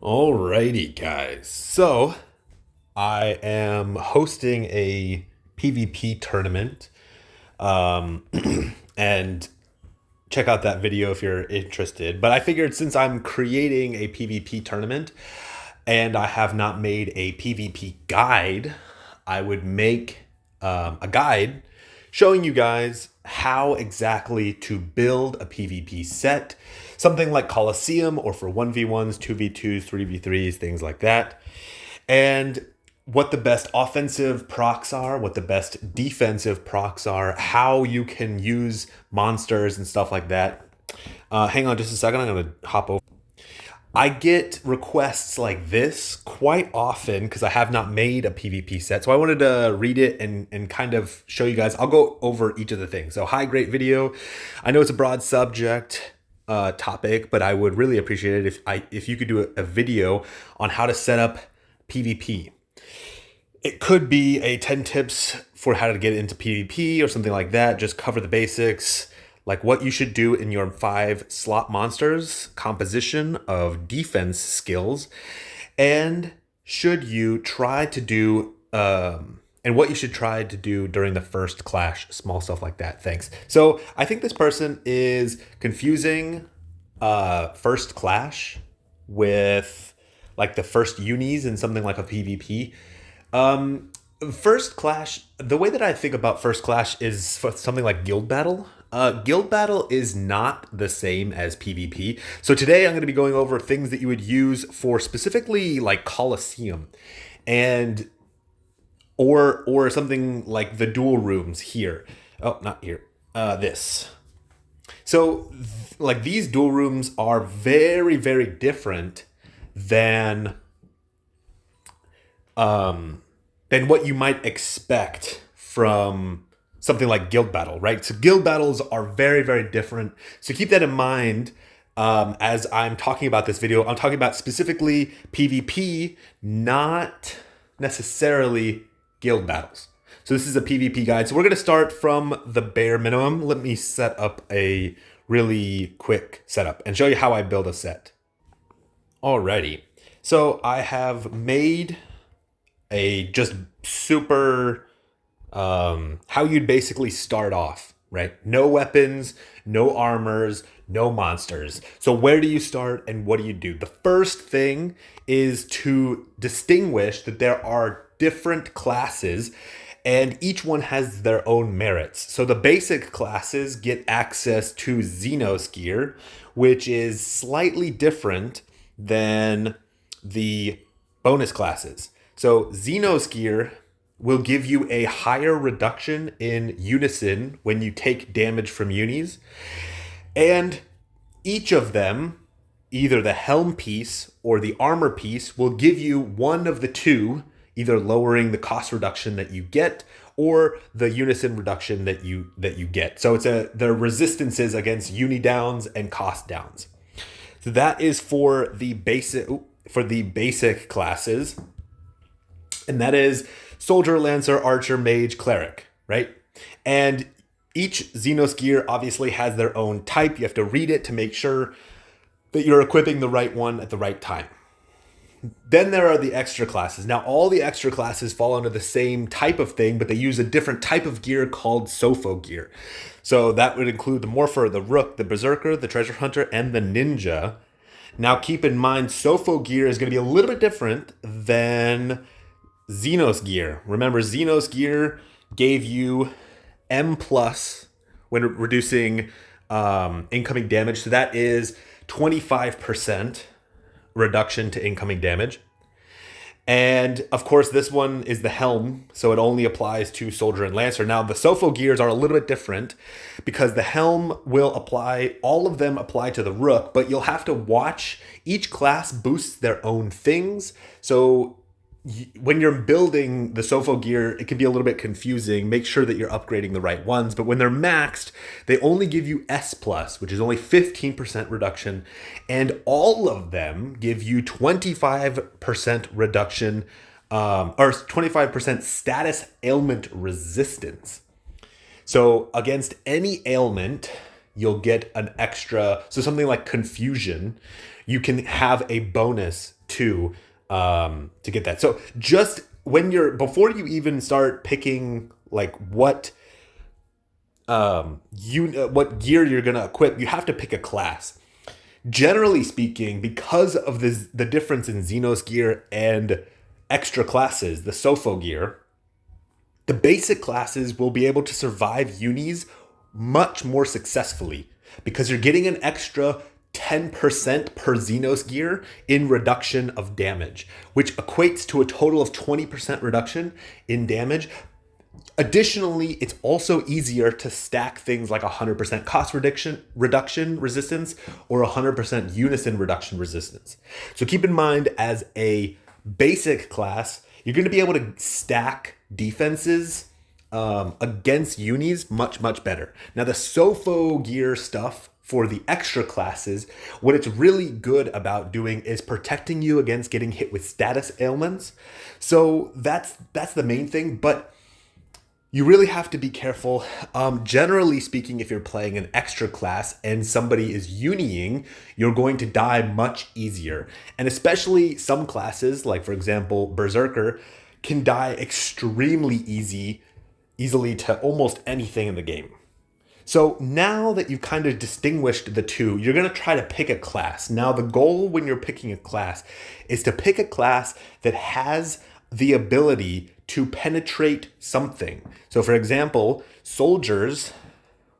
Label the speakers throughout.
Speaker 1: Alrighty, guys. So I am hosting a PvP tournament. Um, and check out that video if you're interested. But I figured since I'm creating a PvP tournament and I have not made a PvP guide, I would make a guide showing you guys how exactly to build a PvP set, something like Coliseum or for 1v1s, 2v2s, 3v3s, things like that. And what the best offensive procs are, what the best defensive procs are, how you can use monsters and stuff like that. Hang on just a second. I'm going to hop over. I get requests like this quite often because I have not made a PvP set. So I wanted to read it and kind of show you guys. I'll go over each of the things. So hi, great video. I know it's a broad subject topic, but I would really appreciate it if you could do a video on how to set up PvP. It could be a 10 tips for how to get into PvP or something like that. Just cover the basics, like what you should do in your 5 slot monsters, composition of defense skills, and should you try to do, and what you should try to do during the first clash, small stuff like that. Thanks. So I think this person is confusing first clash with like the first unis and something like a PvP. First clash, the way that I think about first clash is something like guild battle. Guild battle is not the same as PvP. So today I'm going to be going over things that you would use for specifically like Coliseum and or something like the duel rooms here. Oh, not here. This. So like these duel rooms are very, very different than what you might expect from something like guild battle, right? So guild battles are very, very different. So keep that in mind as I'm talking about this video. I'm talking about specifically PvP, not necessarily guild battles. So this is a PvP guide. So we're going to start from the bare minimum. Let me set up a really quick setup and show you how I build a set. Alrighty. So I have made a just super how you'd basically start off, right? No weapons, no armors, no monsters. So where do you start and what do you do? The first thing is to distinguish that there are different classes and each one has their own merits. So the basic classes get access to Xenos gear, which is slightly different than the bonus classes. So Xenos gear will give you a higher reduction in Unison when you take damage from unis. And each of them, either the helm piece or the armor piece, will give you one of the two, either lowering the cost reduction that you get or the Unison reduction that you get. So the resistances against uni downs and cost downs. So that is for the basic classes. And that is Soldier, Lancer, Archer, Mage, Cleric, right? And each Xenos gear obviously has their own type. You have to read it to make sure that you're equipping the right one at the right time. Then there are the extra classes. Now, all the extra classes fall under the same type of thing, but they use a different type of gear called Sopho gear. So that would include the Morpher, the Rook, the Berserker, the Treasure Hunter, and the Ninja. Now, keep in mind, Sopho gear is going to be a little bit different than Xenos gear. Remember, Xenos gear gave you M plus when reducing incoming damage. So that is 25% reduction to incoming damage. And of course, this one is the helm, so it only applies to Soldier and Lancer. Now, the Sopho gears are a little bit different because the helm will apply, all of them apply to the Rook, but you'll have to watch. Each class boosts their own things. So when you're building the Sopho gear, it can be a little bit confusing. Make sure that you're upgrading the right ones. But when they're maxed, they only give you S+, which is only 15% reduction. And all of them give you 25% reduction, or 25% status ailment resistance. So against any ailment, you'll get an extra, so something like confusion, you can have a bonus to get that. So just before you even start picking like what gear you're gonna equip, you have to pick a class. Generally speaking, because of the difference in Xenos gear and extra classes, the Sofo gear, the basic classes will be able to survive unis much more successfully because you're getting an extra 10% per Xenos gear in reduction of damage, which equates to a total of 20% reduction in damage. Additionally, it's also easier to stack things like 100% cost reduction resistance or 100% unison reduction resistance. So keep in mind, as a basic class, you're going to be able to stack defenses against unis much, much better. Now, the Sofo gear stuff for the extra classes, what it's really good about doing is protecting you against getting hit with status ailments. So that's the main thing, but you really have to be careful. Generally speaking, if you're playing an extra class and somebody is uniing, you're going to die much easier. And especially some classes, like for example, Berserker, can die extremely easily to almost anything in the game. So now that you've kind of distinguished the two, you're going to try to pick a class. Now, the goal when you're picking a class is to pick a class that has the ability to penetrate something. So for example, soldiers,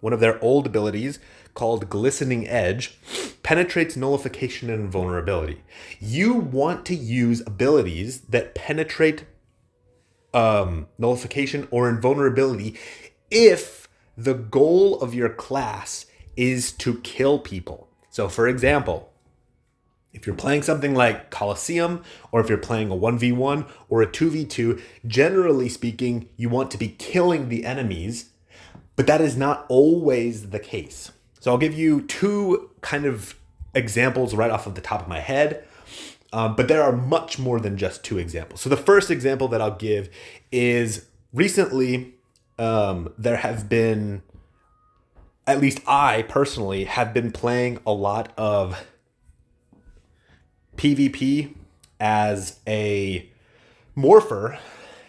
Speaker 1: one of their old abilities called Glistening Edge, penetrates nullification and invulnerability. You want to use abilities that penetrate nullification or invulnerability if the goal of your class is to kill people. So for example, if you're playing something like Colosseum, or if you're playing a 1v1 or a 2v2, generally speaking, you want to be killing the enemies, but that is not always the case. So I'll give you two kind of examples right off of the top of my head, but there are much more than just two examples. So the first example that I'll give is recently there have been, at least I personally have been playing a lot of PvP as a Morpher.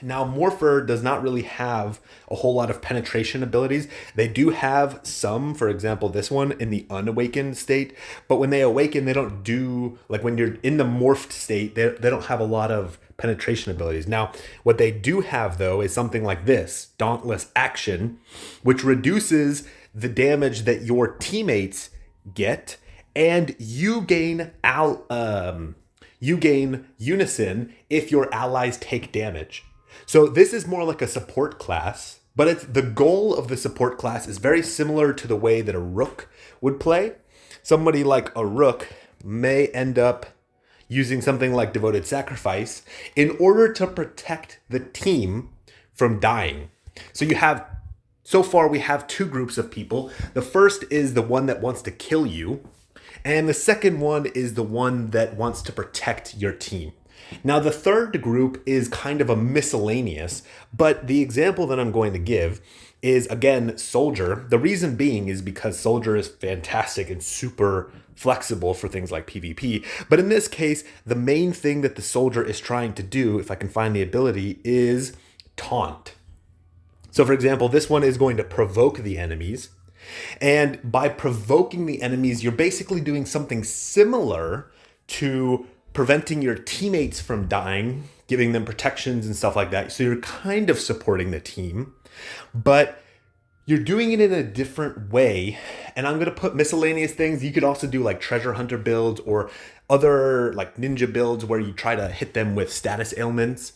Speaker 1: Now, Morpher does not really have a whole lot of penetration abilities. They do have some, for example, this one in the unawakened state, but when they awaken, they don't do, like when you're in the morphed state, they don't have a lot of penetration abilities. Now, what they do have though is something like this, Dauntless Action, which reduces the damage that your teammates get, and you gain unison if your allies take damage. So this is more like a support class, but the goal of the support class is very similar to the way that a Rook would play. Somebody like a Rook may end up using something like Devoted Sacrifice in order to protect the team from dying. So far we have two groups of people. The first is the one that wants to kill you, and the second one is the one that wants to protect your team. Now, the third group is kind of a miscellaneous, but the example that I'm going to give is, again, Soldier. The reason being is because Soldier is fantastic and super flexible for things like PvP. But in this case, the main thing that the Soldier is trying to do, if I can find the ability, is taunt. So, for example, this one is going to provoke the enemies. And by provoking the enemies, you're basically doing something similar to preventing your teammates from dying, giving them protections and stuff like that. So you're kind of supporting the team, but you're doing it in a different way. And I'm going to put miscellaneous things. You could also do like treasure hunter builds or other like ninja builds where you try to hit them with status ailments.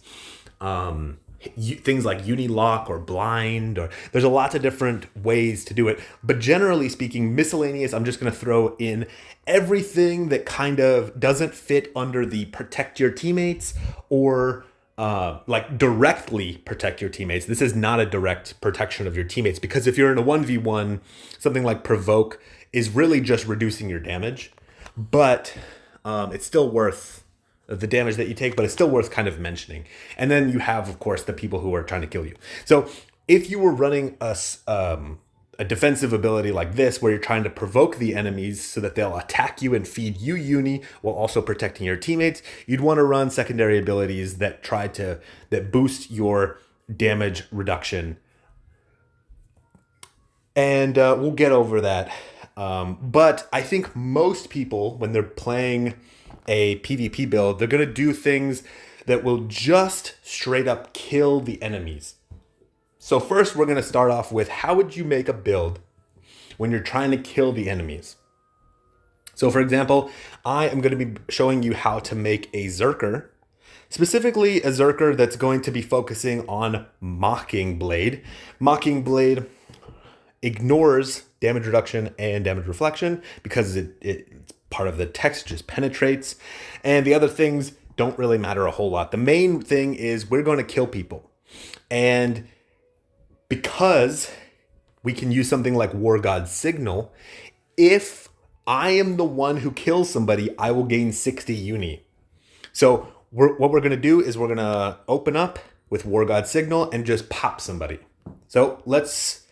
Speaker 1: Things like Unilock or blind, or there's a lot of different ways to do it. But generally speaking, miscellaneous, I'm just going to throw in everything that kind of doesn't fit under the protect your teammates or like directly protect your teammates. This is not a direct protection of your teammates, because if you're in a 1v1, something like provoke is really just reducing your damage, but it's still worth the damage that you take, but it's still worth kind of mentioning. And then you have, of course, the people who are trying to kill you. So if you were running a a defensive ability like this, where you're trying to provoke the enemies so that they'll attack you and feed you uni while also protecting your teammates, you'd want to run secondary abilities that that boost your damage reduction. And we'll get over that. But I think most people, when they're playing a PvP build, they're going to do things that will just straight up kill the enemies. So first, we're going to start off with, how would you make a build when you're trying to kill the enemies? So for example, I am going to be showing you how to make a Zerker, specifically a Zerker that's going to be focusing on Mocking Blade. Mocking Blade ignores damage reduction and damage reflection because it's part of the text, just penetrates. And the other things don't really matter a whole lot. The main thing is we're going to kill people. And because we can use something like War God's Signal, if I am the one who kills somebody, I will gain 60 uni. So what we're going to do is we're going to open up with War God's Signal and just pop somebody. So let's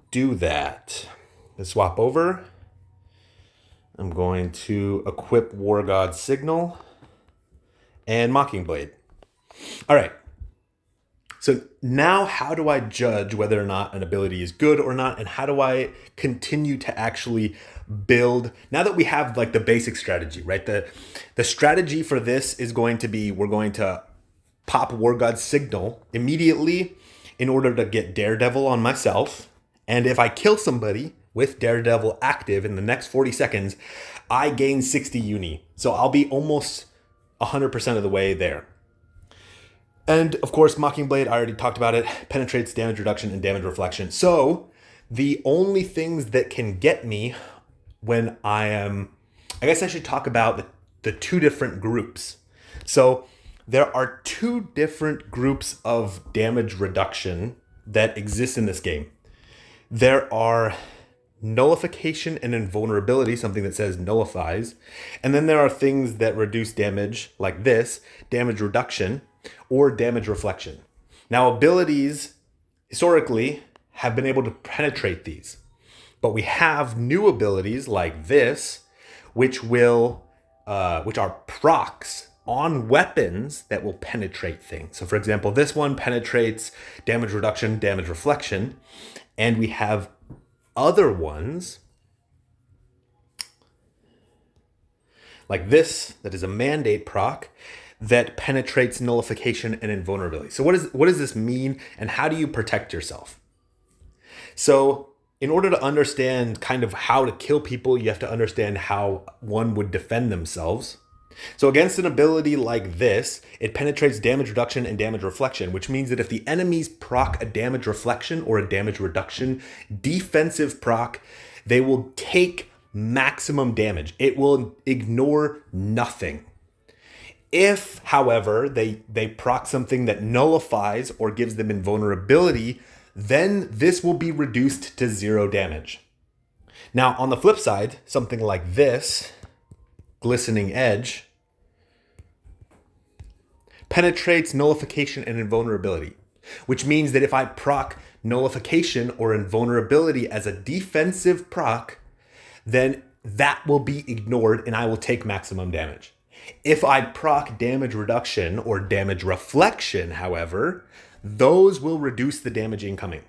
Speaker 1: do that. Let's swap over. I'm going to equip War God's Signal and Mocking Blade. All right. So now how do I judge whether or not an ability is good or not? And how do I continue to actually build? Now that we have like the basic strategy, right? The strategy for this is going to be, we're going to pop War God's Signal immediately in order to get Daredevil on myself. And if I kill somebody with Daredevil active in the next 40 seconds, I gain 60 uni. So I'll be almost 100% of the way there. And of course, Mocking Blade, I already talked about it, penetrates, damage reduction, and damage reflection. So the only things that can get me when I guess I should talk about the two different groups. So there are two different groups of damage reduction that exist in this game. There are nullification and invulnerability, something that says nullifies. And then there are things that reduce damage like this, damage reduction or damage reflection. Now, abilities historically have been able to penetrate these, but we have new abilities like this, which are procs on weapons that will penetrate things. So for example, this one penetrates damage reduction, damage reflection. And we have other ones like this, that is a mandate proc that penetrates nullification and invulnerability. So what does this mean, and how do you protect yourself? So in order to understand kind of how to kill people, you have to understand how one would defend themselves. So against an ability like this, it penetrates damage reduction and damage reflection, which means that if the enemies proc a damage reflection or a damage reduction defensive proc, they will take maximum damage. It will ignore nothing. If, however, they proc something that nullifies or gives them invulnerability, then this will be reduced to 0 damage. Now, on the flip side, something like this, Glistening Edge, penetrates nullification and invulnerability, which means that if I proc nullification or invulnerability as a defensive proc, then that will be ignored and I will take maximum damage. If I proc damage reduction or damage reflection, however, those will reduce the damage incoming.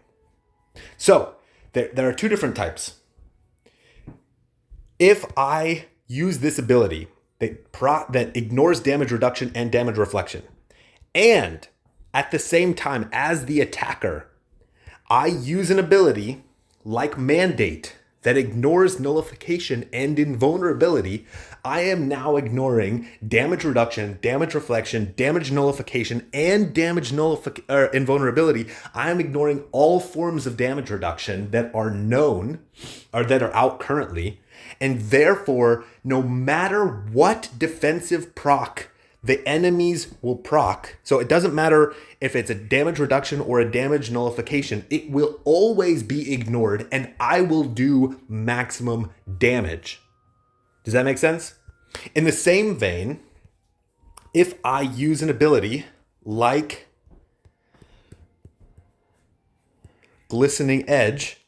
Speaker 1: So there are two different types. If I use this ability that ignores damage reduction and damage reflection, and at the same time as the attacker, I use an ability like Mandate that ignores nullification and invulnerability, I am now ignoring damage reduction, damage reflection, damage nullification, and damage invulnerability. I am ignoring all forms of damage reduction that are known or that are out currently. And therefore, no matter what defensive proc the enemies will proc, so it doesn't matter if it's a damage reduction or a damage nullification, it will always be ignored and I will do maximum damage. Does that make sense? In the same vein, if I use an ability like Glistening Edge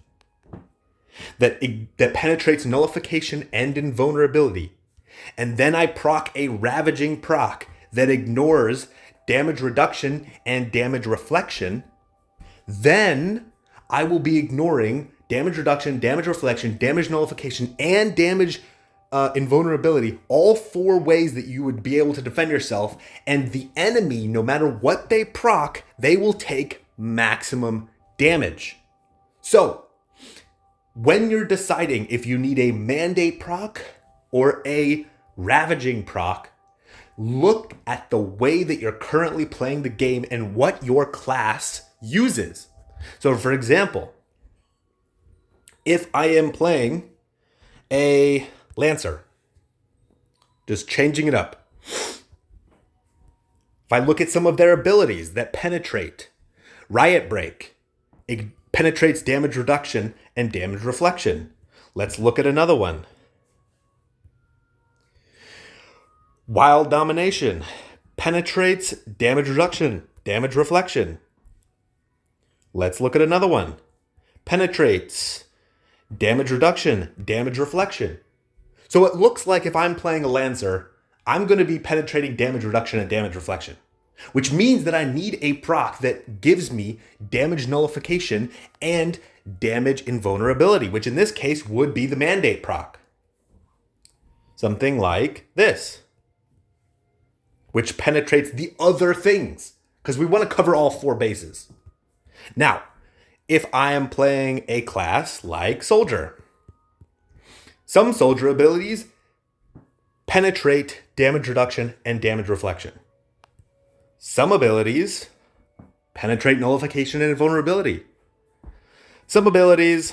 Speaker 1: that penetrates nullification and invulnerability. And then I proc a ravaging proc that ignores damage reduction and damage reflection. Then I will be ignoring damage reduction, damage reflection, damage nullification, and damage invulnerability, all 4 ways that you would be able to defend yourself. And the enemy, no matter what they proc, they will take maximum damage. So, when you're deciding if you need a mandate proc or a ravaging proc, look at the way that you're currently playing the game and what your class uses. So, for example, if I am playing a Lancer, just changing it up. If I look at some of their abilities that penetrate, Riot Break, it penetrates damage reduction and damage reflection. Let's look at another one. Wild Domination penetrates damage reduction, damage reflection. Let's look at another one. Penetrates damage reduction, damage reflection. So it looks like if I'm playing a Lancer, I'm going to be penetrating damage reduction and damage reflection, which means that I need a proc that gives me damage nullification and damage invulnerability, which in this case would be the mandate proc. Something like this, which penetrates the other things, because we want to cover all 4 bases. Now, if I am playing a class like Soldier, some Soldier abilities penetrate damage reduction and damage reflection. Some abilities penetrate nullification and invulnerability. Some abilities,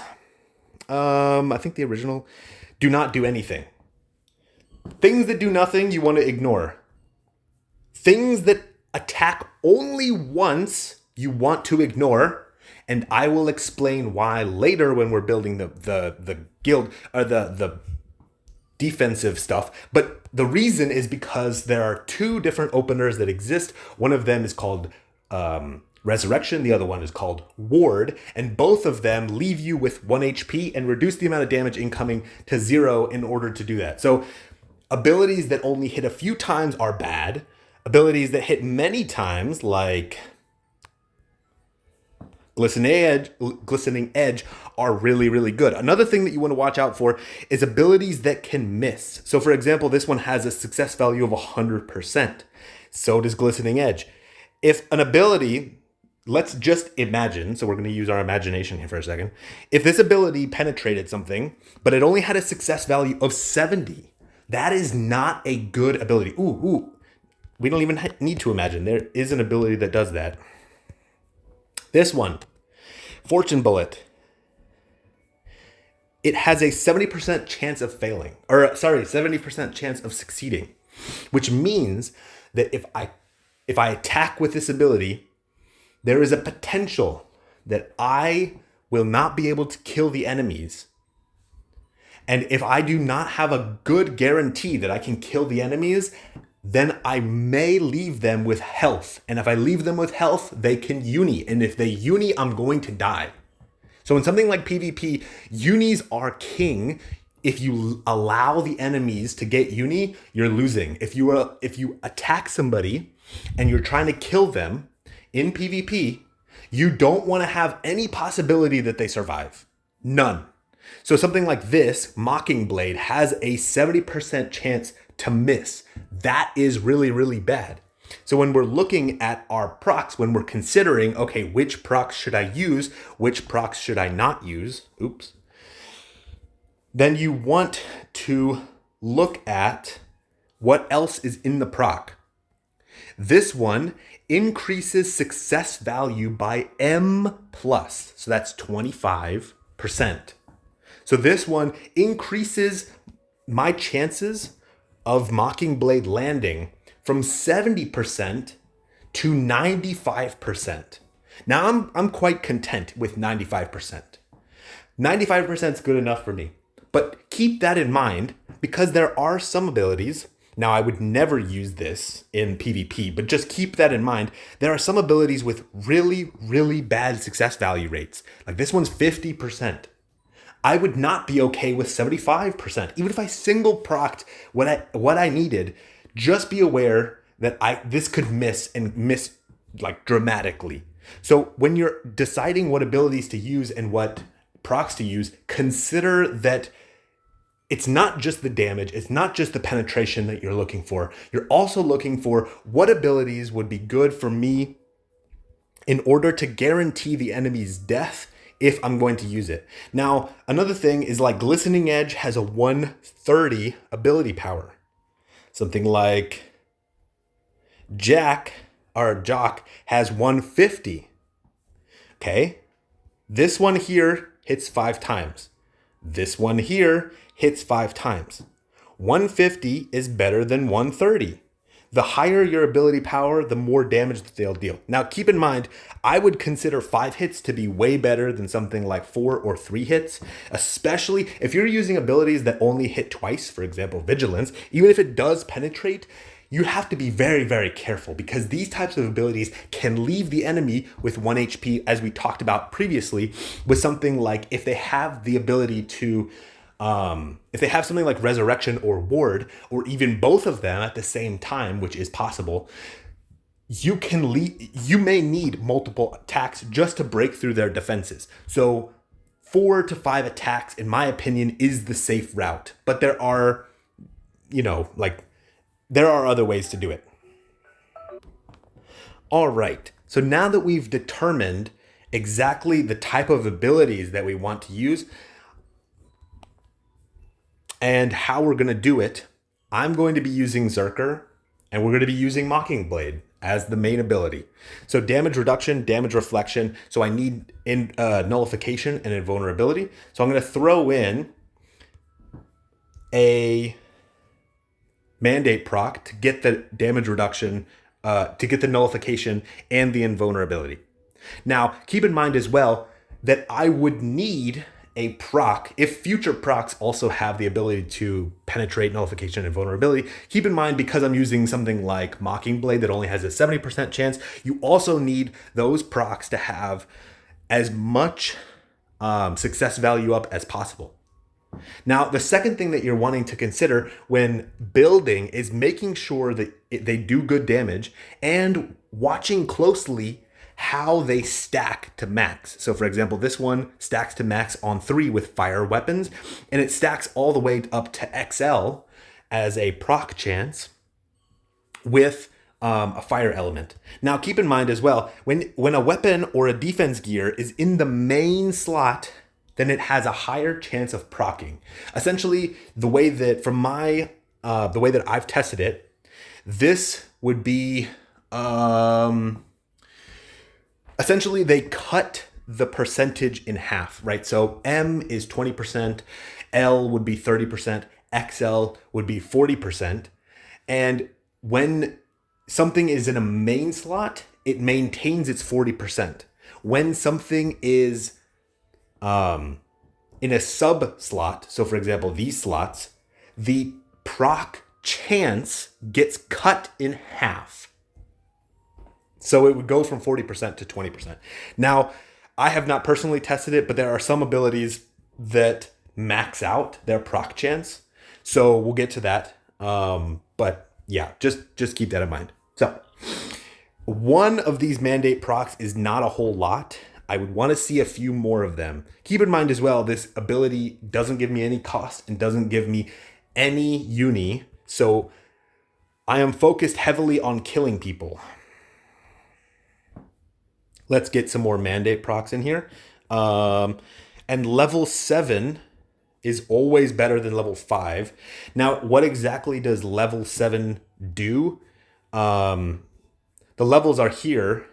Speaker 1: I think the original, do not do anything. Things that do nothing, you want to ignore. Things that attack only once, you want to ignore. And I will explain why later when we're building the guild or the defensive stuff. But the reason is because there are 2 different openers that exist. One of them is called Resurrection. The other one is called Ward. And both of them leave you with 1 HP and reduce the amount of damage incoming to 0 in order to do that. So abilities that only hit a few times are bad. Abilities that hit many times, like Glistening Edge, are really, really good. Another thing that you want to watch out for is abilities that can miss. So for example, this one has a success value of 100%. So does Glistening Edge. If an ability, let's just imagine, so we're going to use our imagination here for a second. If this ability penetrated something, but it only had a success value of 70, that is not a good ability. We don't even need to imagine. There is an ability that does that. This one, Fortune Bullet, it has a 70% chance of failing, 70% chance of succeeding, which means that if I attack with this ability, there is a potential that I will not be able to kill the enemies. And if I do not have a good guarantee that I can kill the enemies, then I may leave them with health. And if I leave them with health, they can uni. And if they uni, I'm going to die. So in something like PvP, unis are king. If you allow the enemies to get uni, you're losing. If you attack somebody and you're trying to kill them in PvP, you don't want to have any possibility that they survive. None. So something like this, Mockingblade, has a 70% chance to miss. That is really, really bad. So when we're looking at our procs, when we're considering, okay, which procs should I use? Which procs should I not use? Then you want to look at what else is in the proc. This one increases success value by M+. So that's 25%. So this one increases my chances of Mockingblade landing from 70% to 95%. Now I'm quite content with 95%. 95% is good enough for me. But keep that in mind, because there are some abilities. Now, I would never use this in PvP, but just keep that in mind. There are some abilities with really, really bad success value rates. Like this one's 50%. I would not be okay with 75%. Even if I single procced what I needed, just be aware that this could miss and miss like dramatically. So when you're deciding what abilities to use and what procs to use, consider that it's not just the damage, it's not just the penetration that you're looking for. You're also looking for what abilities would be good for me in order to guarantee the enemy's death if I'm going to use it. Now, another thing is like Glistening Edge has a 130 ability power. Something like Jock has 150. Okay? This one here hits 5 times. This one here hits 5 times. 150 is better than 130. The higher your ability power, the more damage that they'll deal. Now, keep in mind, I would consider 5 hits to be way better than something like 4 or 3 hits, especially if you're using abilities that only hit twice, for example, Vigilance. Even if it does penetrate, you have to be very, very careful because these types of abilities can leave the enemy with 1 HP, as we talked about previously, with something like if they have the ability to if they have something like Resurrection or Ward, or even both of them at the same time, which is possible, you may need multiple attacks just to break through their defenses. So 4 to 5 attacks, in my opinion, is the safe route. But there are, there are other ways to do it. All right. So now that we've determined exactly the type of abilities that we want to use, and how we're going to do it, I'm going to be using Zerker, and we're going to be using Mockingblade as the main ability. So damage reduction, damage reflection. So I need nullification and invulnerability. So I'm going to throw in a mandate proc to get the damage reduction, to get the nullification and the invulnerability. Now, keep in mind as well that I would need a proc if future procs also have the ability to penetrate, nullification, and vulnerability. Keep in mind, because I'm using something like Mockingblade that only has a 70% chance, you also need those procs to have as much success value up as possible. Now, the second thing that you're wanting to consider when building is making sure that they do good damage and watching closely how they stack to max. So for example, this one stacks to max on 3 with fire weapons, and it stacks all the way up to XL as a proc chance with a fire element. Now keep in mind as well, when a weapon or a defense gear is in the main slot, then it has a higher chance of proccing. Essentially, the way that the way that I've tested it, this would be essentially they cut the percentage in half, right? So M is 20%, L would be 30%, XL would be 40. And when something is in a main slot, it maintains its 40%. When something is in a sub slot, so for example, these slots, the proc chance gets cut in half. So it would go from 40% to 20%. Now, I have not personally tested it, but there are some abilities that max out their proc chance. So we'll get to that. But yeah, just keep that in mind. So one of these mandate procs is not a whole lot. I would want to see a few more of them. Keep in mind as well, this ability doesn't give me any cost and doesn't give me any uni. So I am focused heavily on killing people. Let's get some more mandate procs in here. And level 7 is always better than level 5. Now, what exactly does level 7 do? The levels are here,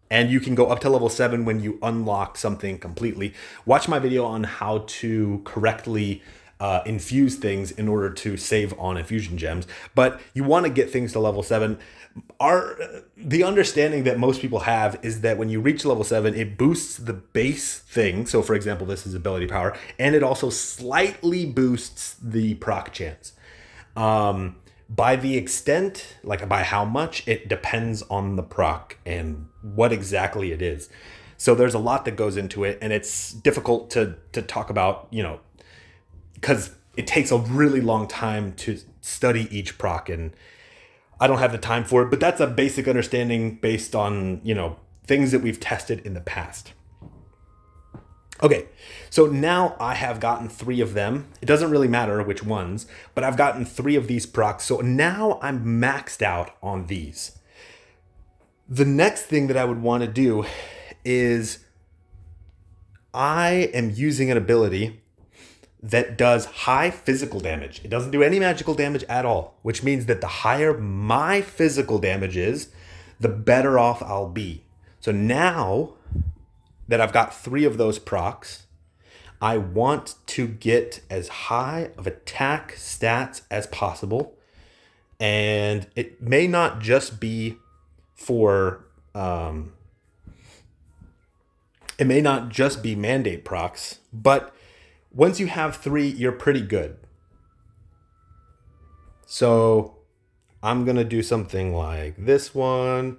Speaker 1: and you can go up to level 7 when you unlock something completely. Watch my video on how to correctly infuse things in order to save on infusion gems. But you want to get things to level 7. The understanding that most people have is that when you reach level 7, it boosts the base thing. So for example, this is ability power, and it also slightly boosts the proc chance. By the extent, like by how much, it depends on the proc and what exactly it is. So there's a lot that goes into it, and it's difficult to talk about, because it takes a really long time to study each proc, and I don't have the time for it, but that's a basic understanding based on, things that we've tested in the past. Okay, so now I have gotten 3 of them. It doesn't really matter which ones, but I've gotten 3 of these procs. So now I'm maxed out on these. The next thing that I would want to do is I am using an ability that does high physical damage. It doesn't do any magical damage at all, which means that the higher my physical damage is, the better off I'll be. So now that I've got 3 of those procs, I want to get as high of attack stats as possible. And it may not just be for, mandate procs, but once you have 3, you're pretty good. So I'm going to do something like this one.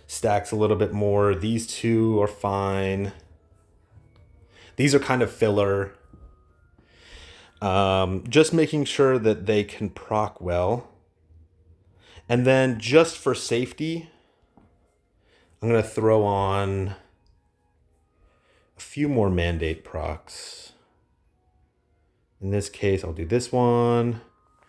Speaker 1: Stacks a little bit more. These 2 are fine. These are kind of filler. Just making sure that they can proc well. And then just for safety, I'm going to throw on a few more mandate procs. In this case, I'll do this one,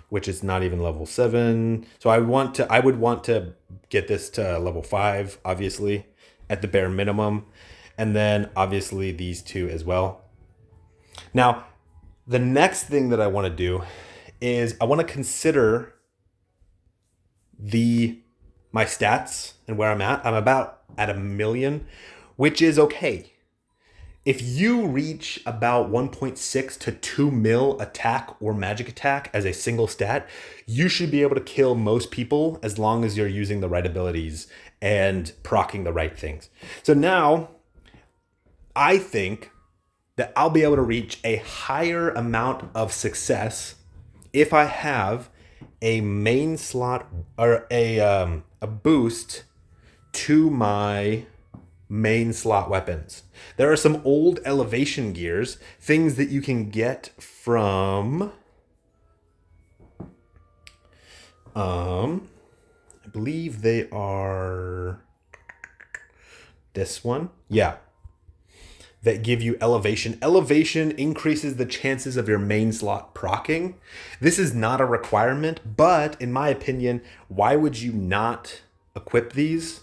Speaker 1: which is not even level 7. So I would want to get this to level 5, obviously, at the bare minimum. And then obviously these 2 as well. Now, the next thing that I want to do is I want to consider my stats and where I'm at. I'm about at 1 million, which is okay. If you reach about 1.6 to 2 mil attack or magic attack as a single stat, you should be able to kill most people as long as you're using the right abilities and proccing the right things. So now I think that I'll be able to reach a higher amount of success if I have a main slot or a boost to my main slot weapons. There are some old elevation gears, things that you can get from I believe they are this one. Yeah. That give you elevation. Elevation increases the chances of your main slot proccing. This is not a requirement, but in my opinion, why would you not equip these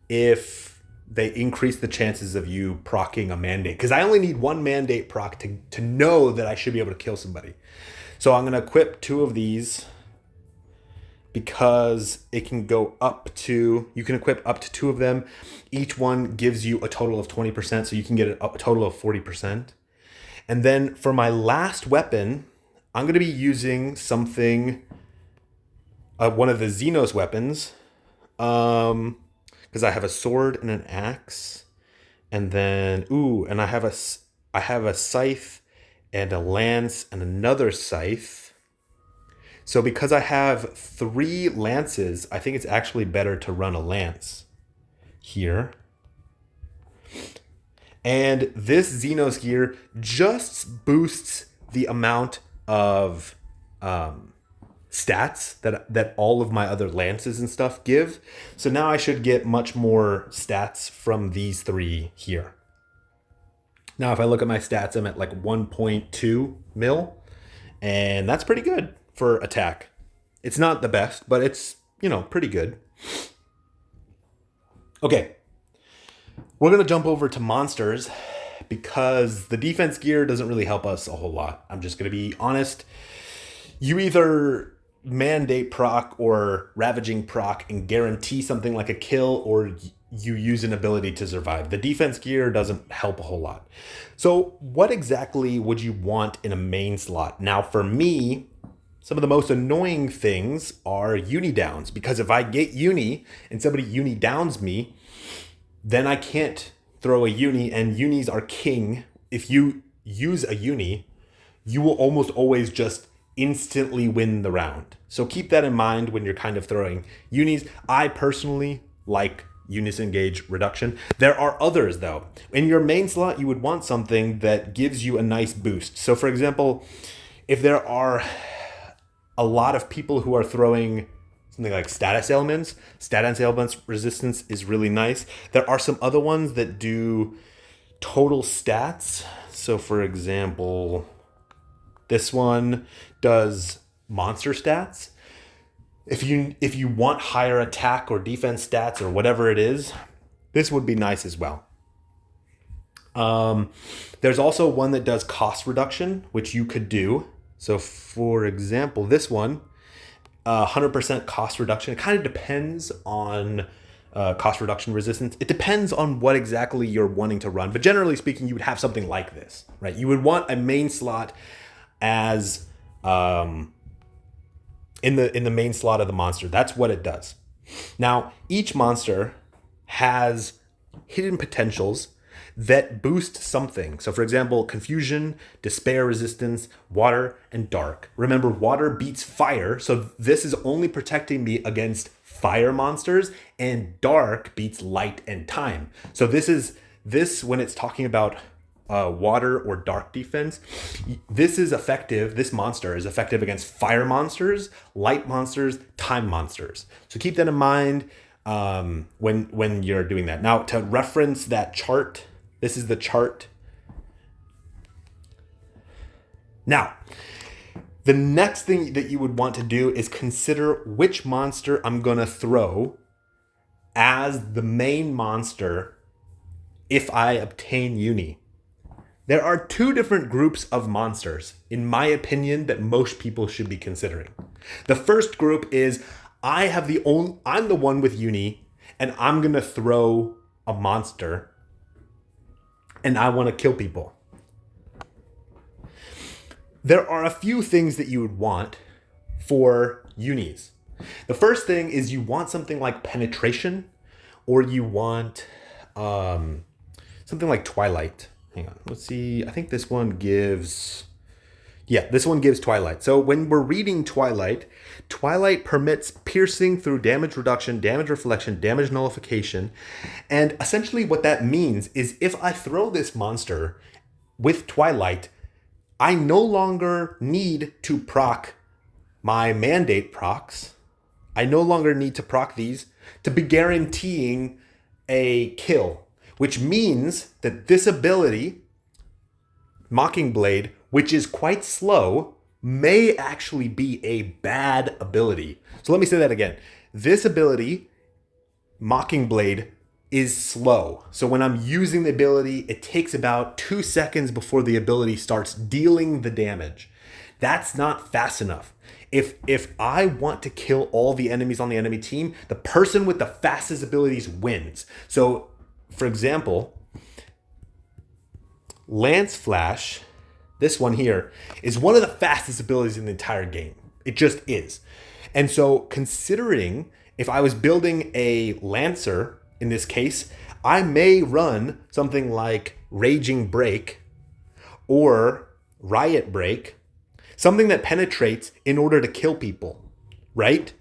Speaker 1: if they increase the chances of you proccing a mandate? Because I only need 1 mandate proc to know that I should be able to kill somebody. So I'm going to equip 2 of these because it can go up to, you can equip up to 2 of them. Each one gives you a total of 20%, so you can get a total of 40%. And then for my last weapon, I'm going to be using something, one of the Xenos weapons, because I have a sword and an axe, and then and I have a scythe and a lance and another scythe. So because I have 3 lances, I think it's actually better to run a lance here. And this Xenos gear just boosts the amount of stats that all of my other lances and stuff give. So now I should get much more stats from these 3 here. Now, if I look at my stats, I'm at like 1.2 mil, and that's pretty good for attack. It's not the best, but it's, pretty good. Okay. We're going to jump over to monsters because the defense gear doesn't really help us a whole lot. I'm just going to be honest. You either mandate proc or ravaging proc and guarantee something like a kill, or you use an ability to survive. The defense gear doesn't help a whole lot. So what exactly would you want in a main slot? Now, for me, some of the most annoying things are uni downs, because if I get uni and somebody uni downs me, then I can't throw a uni, and unis are king. If you use a uni, you will almost always just instantly win the round. So keep that in mind when you're kind of throwing unis. I personally like Unison gauge reduction. There are others though. In your main slot, you would want something that gives you a nice boost. So for example, if there are a lot of people who are throwing something like status ailments resistance is really nice. There are some other ones that do total stats. So for example, this one does monster stats. If you want higher attack or defense stats or whatever it is, this would be nice as well. There's also one that does cost reduction, which you could do. So for example, this one, 100% cost reduction. It kind of depends on cost reduction resistance. It depends on what exactly you're wanting to run. But generally speaking, you would have something like this, right? You would want a main slot as in the main slot of the monster. That's what it does. Now, each monster has hidden potentials that boost something. So for example, confusion, despair resistance, water, and dark. Remember, water beats fire, so this is only protecting me against fire monsters, and dark beats light and time. So this when it's talking about water or dark defense, this monster is effective against fire monsters, light monsters, time monsters. So keep that in mind when you're doing that. Now, to reference that chart, this is the chart. Now, the next thing that you would want to do is consider which monster I'm going to throw as the main monster if I obtain Uni. There are two different groups of monsters, in my opinion, that most people should be considering. The first group is I'm the one with Uni, and I'm going to throw a monster, and I want to kill people. There are a few things that you would want for unis. The first thing is you want something like penetration, or you want something like Twilight. Hang on, let's see. I think this one gives Twilight. So when we're reading Twilight, Twilight permits piercing through damage reduction, damage reflection, damage nullification. And essentially what that means is if I throw this monster with Twilight, I no longer need to proc my mandate procs. I no longer need to proc these to be guaranteeing a kill, which means that this ability, Mockingblade, which is quite slow, may actually be a bad ability. So let me say that again. This ability, Mockingblade, is slow. So when I'm using the ability, it takes about 2 seconds before the ability starts dealing the damage. That's not fast enough. If I want to kill all the enemies on the enemy team, the person with the fastest abilities wins. So, for example, Lance Flash, this one here, is one of the fastest abilities in the entire game. It just is. And so considering if I was building a Lancer, in this case, I may run something like Raging Break or Riot Break, something that penetrates in order to kill people, right?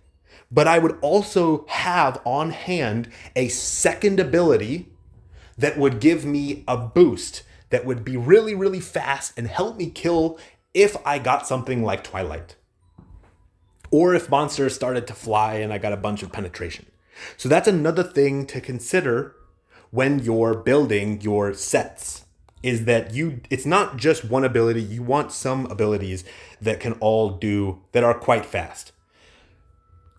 Speaker 1: But I would also have on hand a second ability that would give me a boost that would be really, really fast and help me kill if I got something like Twilight. Or if monsters started to fly and I got a bunch of penetration. So that's another thing to consider when you're building your sets, is that it's not just one ability. You want some abilities that can all that are quite fast.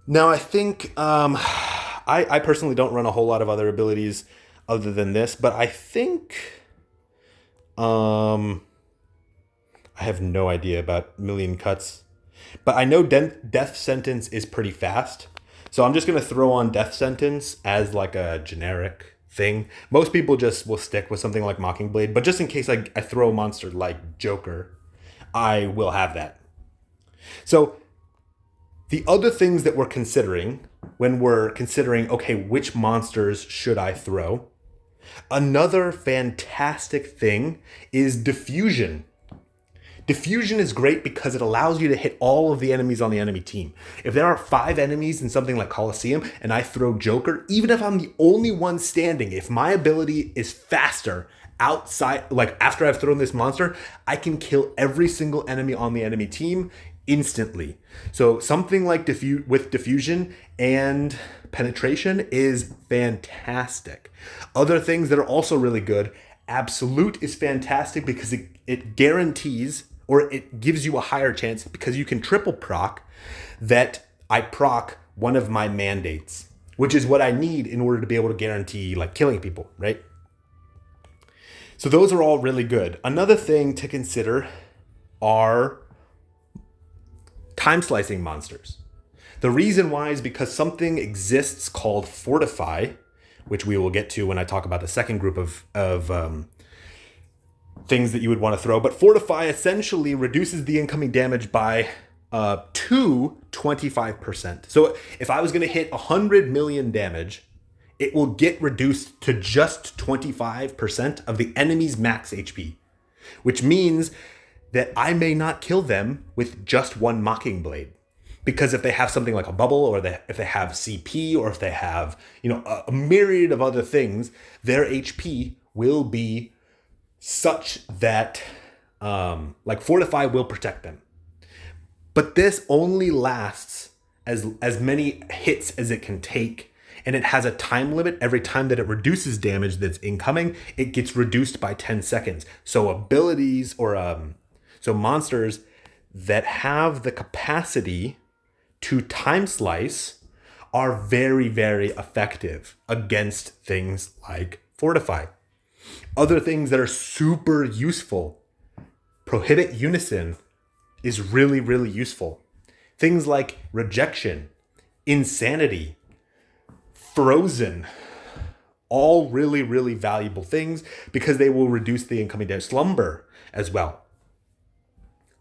Speaker 1: Now, I think I personally don't run a whole lot of other abilities other than this, but I think I have no idea about Million Cuts, but I know Death Sentence is pretty fast. So I'm just going to throw on Death Sentence as like a generic thing. Most people just will stick with something like Mockingblade, but just in case I throw a monster like Joker, I will have that. So the other things that we're considering when we're considering, okay, which monsters should I throw? Another fantastic thing is diffusion. Diffusion is great because it allows you to hit all of the enemies on the enemy team. If there are 5 enemies in something like Colosseum and I throw Joker, even if I'm the only one standing, if my ability is faster outside, like after I've thrown this monster, I can kill every single enemy on the enemy team instantly. So something like diffusion and penetration is fantastic. Other things that are also really good, absolute is fantastic because it guarantees, or it gives you a higher chance because you can triple proc that I proc one of my mandates, which is what I need in order to be able to guarantee like killing people, right? So those are all really good. Another thing to consider are time slicing monsters. The reason why is because something exists called Fortify, which we will get to when I talk about the second group of things that you would want to throw. But Fortify essentially reduces the incoming damage by to 25%. So if I was going to hit 100 million damage, it will get reduced to just 25% of the enemy's max HP, which means that I may not kill them with just one Mocking Blade. Because if they have something like a bubble, or if they have CP, or if they have, a myriad of other things, their HP will be such that like Fortify will protect them. But this only lasts as many hits as it can take. And it has a time limit. Every time that it reduces damage that's incoming, it gets reduced by 10 seconds. So abilities so monsters that have the capacity to time slice are very, very effective against things like Fortify. Other things that are super useful, Prohibit Unison is really, really useful. Things like Rejection, Insanity, Frozen, all really, really valuable things because they will reduce the incoming damage. Slumber as well.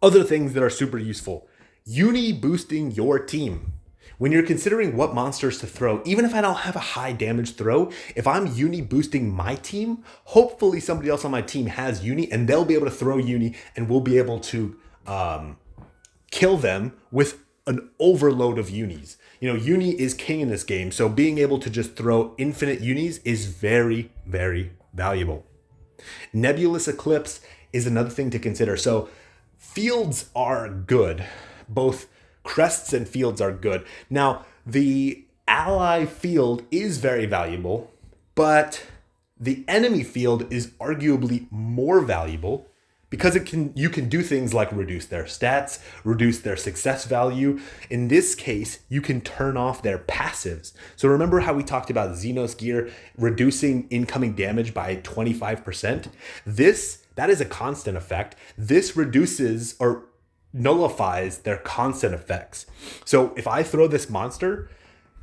Speaker 1: Other things that are super useful, uni boosting your team. When you're considering what monsters to throw, even if I don't have a high damage throw, if I'm uni boosting my team, hopefully somebody else on my team has uni and they'll be able to throw uni and we'll be able to kill them with an overload of unis. Uni is king in this game, so being able to just throw infinite unis is very, very valuable. Nebulous Eclipse is another thing to consider. So fields are good. Both crests and fields are good. Now, the ally field is very valuable, but the enemy field is arguably more valuable because you can do things like reduce their stats, reduce their success value. In this case, you can turn off their passives. So remember how we talked about Xenos gear reducing incoming damage by 25%? That is a constant effect. This reduces or nullifies their constant effects. So if I throw this monster,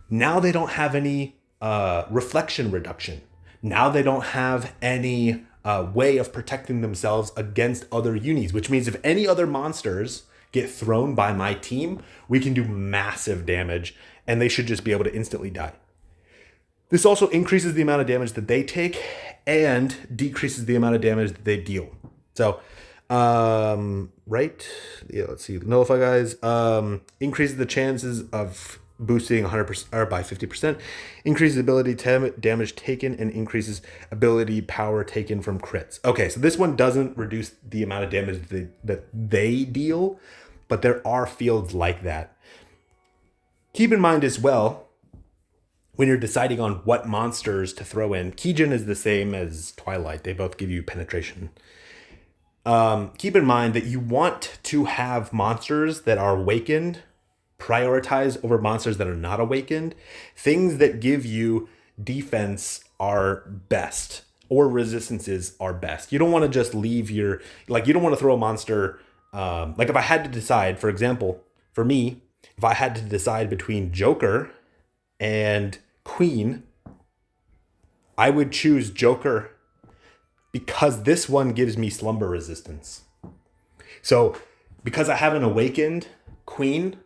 Speaker 1: now they don't have any reflection reduction. Now they don't have any way of protecting themselves against other unis, which means if any other monsters get thrown by my team, we can do massive damage and they should just be able to instantly die. This also increases the amount of damage that they take and decreases the amount of damage that they deal. So, right? Yeah, let's see. Nullify guys. Increases the chances of boosting 100% or by 50%, increases ability damage taken, and increases ability power taken from crits. Okay, so this one doesn't reduce the amount of damage that they deal, but there are fields like that. Keep in mind as well, when you're deciding on what monsters to throw in, Keygen is the same as Twilight. They both give you penetration. Keep in mind that you want to have monsters that are awakened prioritize over monsters that are not awakened. Things that give you defense are best, or resistances are best. You don't want to just leave you don't want to throw a monster. If I had to decide, for example, for me, if I had to decide between Joker and Queen, I would choose Joker because this one gives me slumber resistance. So because I haven't awakened Queen,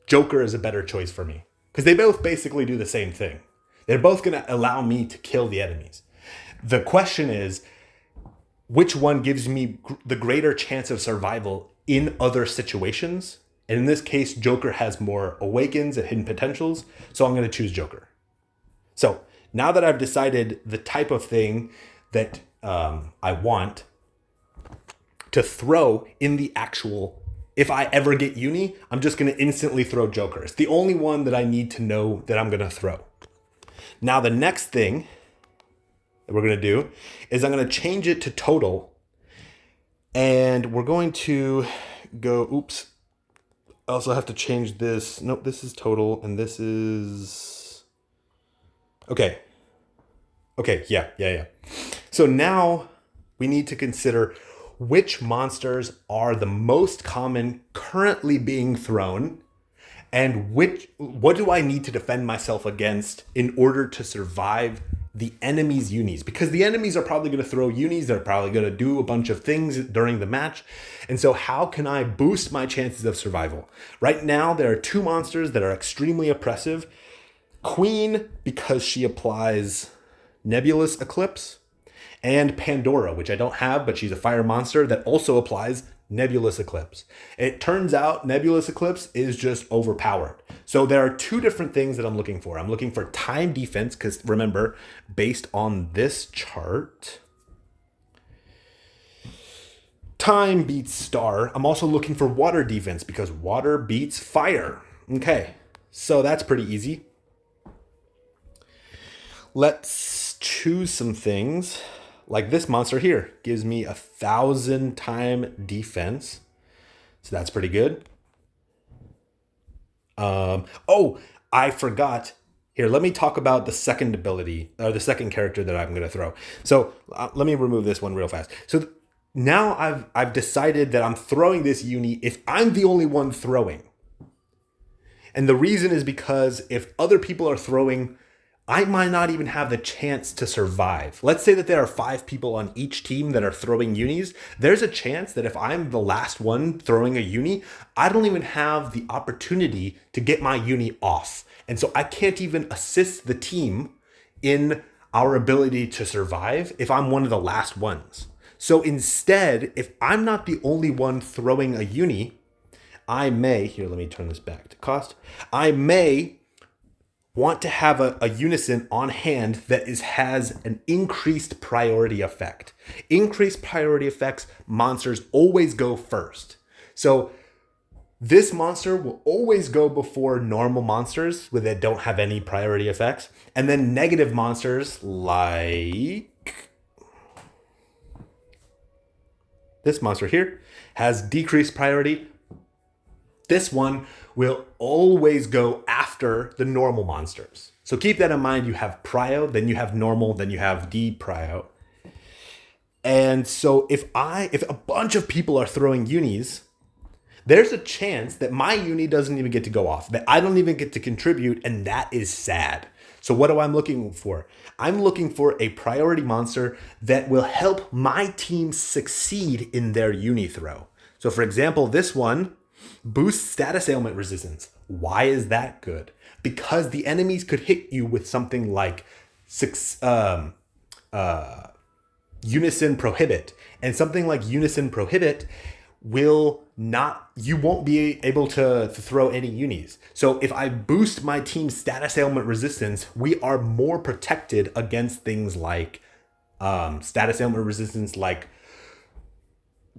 Speaker 1: Joker is a better choice for me because they both basically do the same thing. They're both going to allow me to kill the enemies. The question is, which one gives me the greater chance of survival in other situations. And in this case, Joker has more awakens and hidden potentials, so I'm going to choose Joker. So now that I've decided the type of thing that I want to throw in the actual, if I ever get Uni, I'm just going to instantly throw Joker. It's the only one that I need to know that I'm going to throw. Now the next thing that we're going to do is I'm going to change it to total. And we're going to go, oops. I also have to change this. Nope, this is total and this is... Okay. Okay, yeah. So now we need to consider which monsters are the most common currently being thrown and what do I need to defend myself against in order to survive the enemy's unis, because the enemies are probably going to throw unis. They're probably going to do a bunch of things during the match. And so how can I boost my chances of survival? Right now, there are two monsters that are extremely oppressive. Queen, because she applies Nebulous Eclipse, and Pandora, which I don't have, but she's a fire monster that also applies Nebulous Eclipse. It turns out Nebulous Eclipse is just overpowered. So there are two different things that I'm looking for. I'm looking for time defense, because remember, based on this chart, time beats star. I'm also looking for water defense because water beats fire. Okay, so that's pretty easy. Let's choose some things. Like this monster here gives me 1,000 time defense. So that's pretty good. Oh, I forgot. Here, let me talk about the second ability, or the second character that I'm going to throw. So let me remove this one real fast. So now I've decided that I'm throwing this uni if I'm the only one throwing. And the reason is because if other people are throwing, I might not even have the chance to survive. Let's say that there are 5 people on each team that are throwing unis. There's a chance that if I'm the last one throwing a uni, I don't even have the opportunity to get my uni off. And so I can't even assist the team in our ability to survive if I'm one of the last ones. So instead, if I'm not the only one throwing a uni, I may, here, let me turn this back to cost. I may want to have a Unison on hand that has an increased priority effect. Increased priority effects, monsters always go first. So this monster will always go before normal monsters that don't have any priority effects. And then negative monsters like this monster here has decreased priority. This one will always go after the normal monsters. So keep that in mind. You have prio, then you have normal, then you have de-prio. And so if a bunch of people are throwing unis, there's a chance that my uni doesn't even get to go off, that I don't even get to contribute, and that is sad. So what am I looking for? I'm looking for a priority monster that will help my team succeed in their uni throw. So for example, this one boosts status ailment resistance. Why is that good? Because the enemies could hit you with something like Unison Prohibit. And something like Unison Prohibit you won't be able to throw any unis. So if I boost my team's status ailment resistance, we are more protected against things like status ailment resistance, like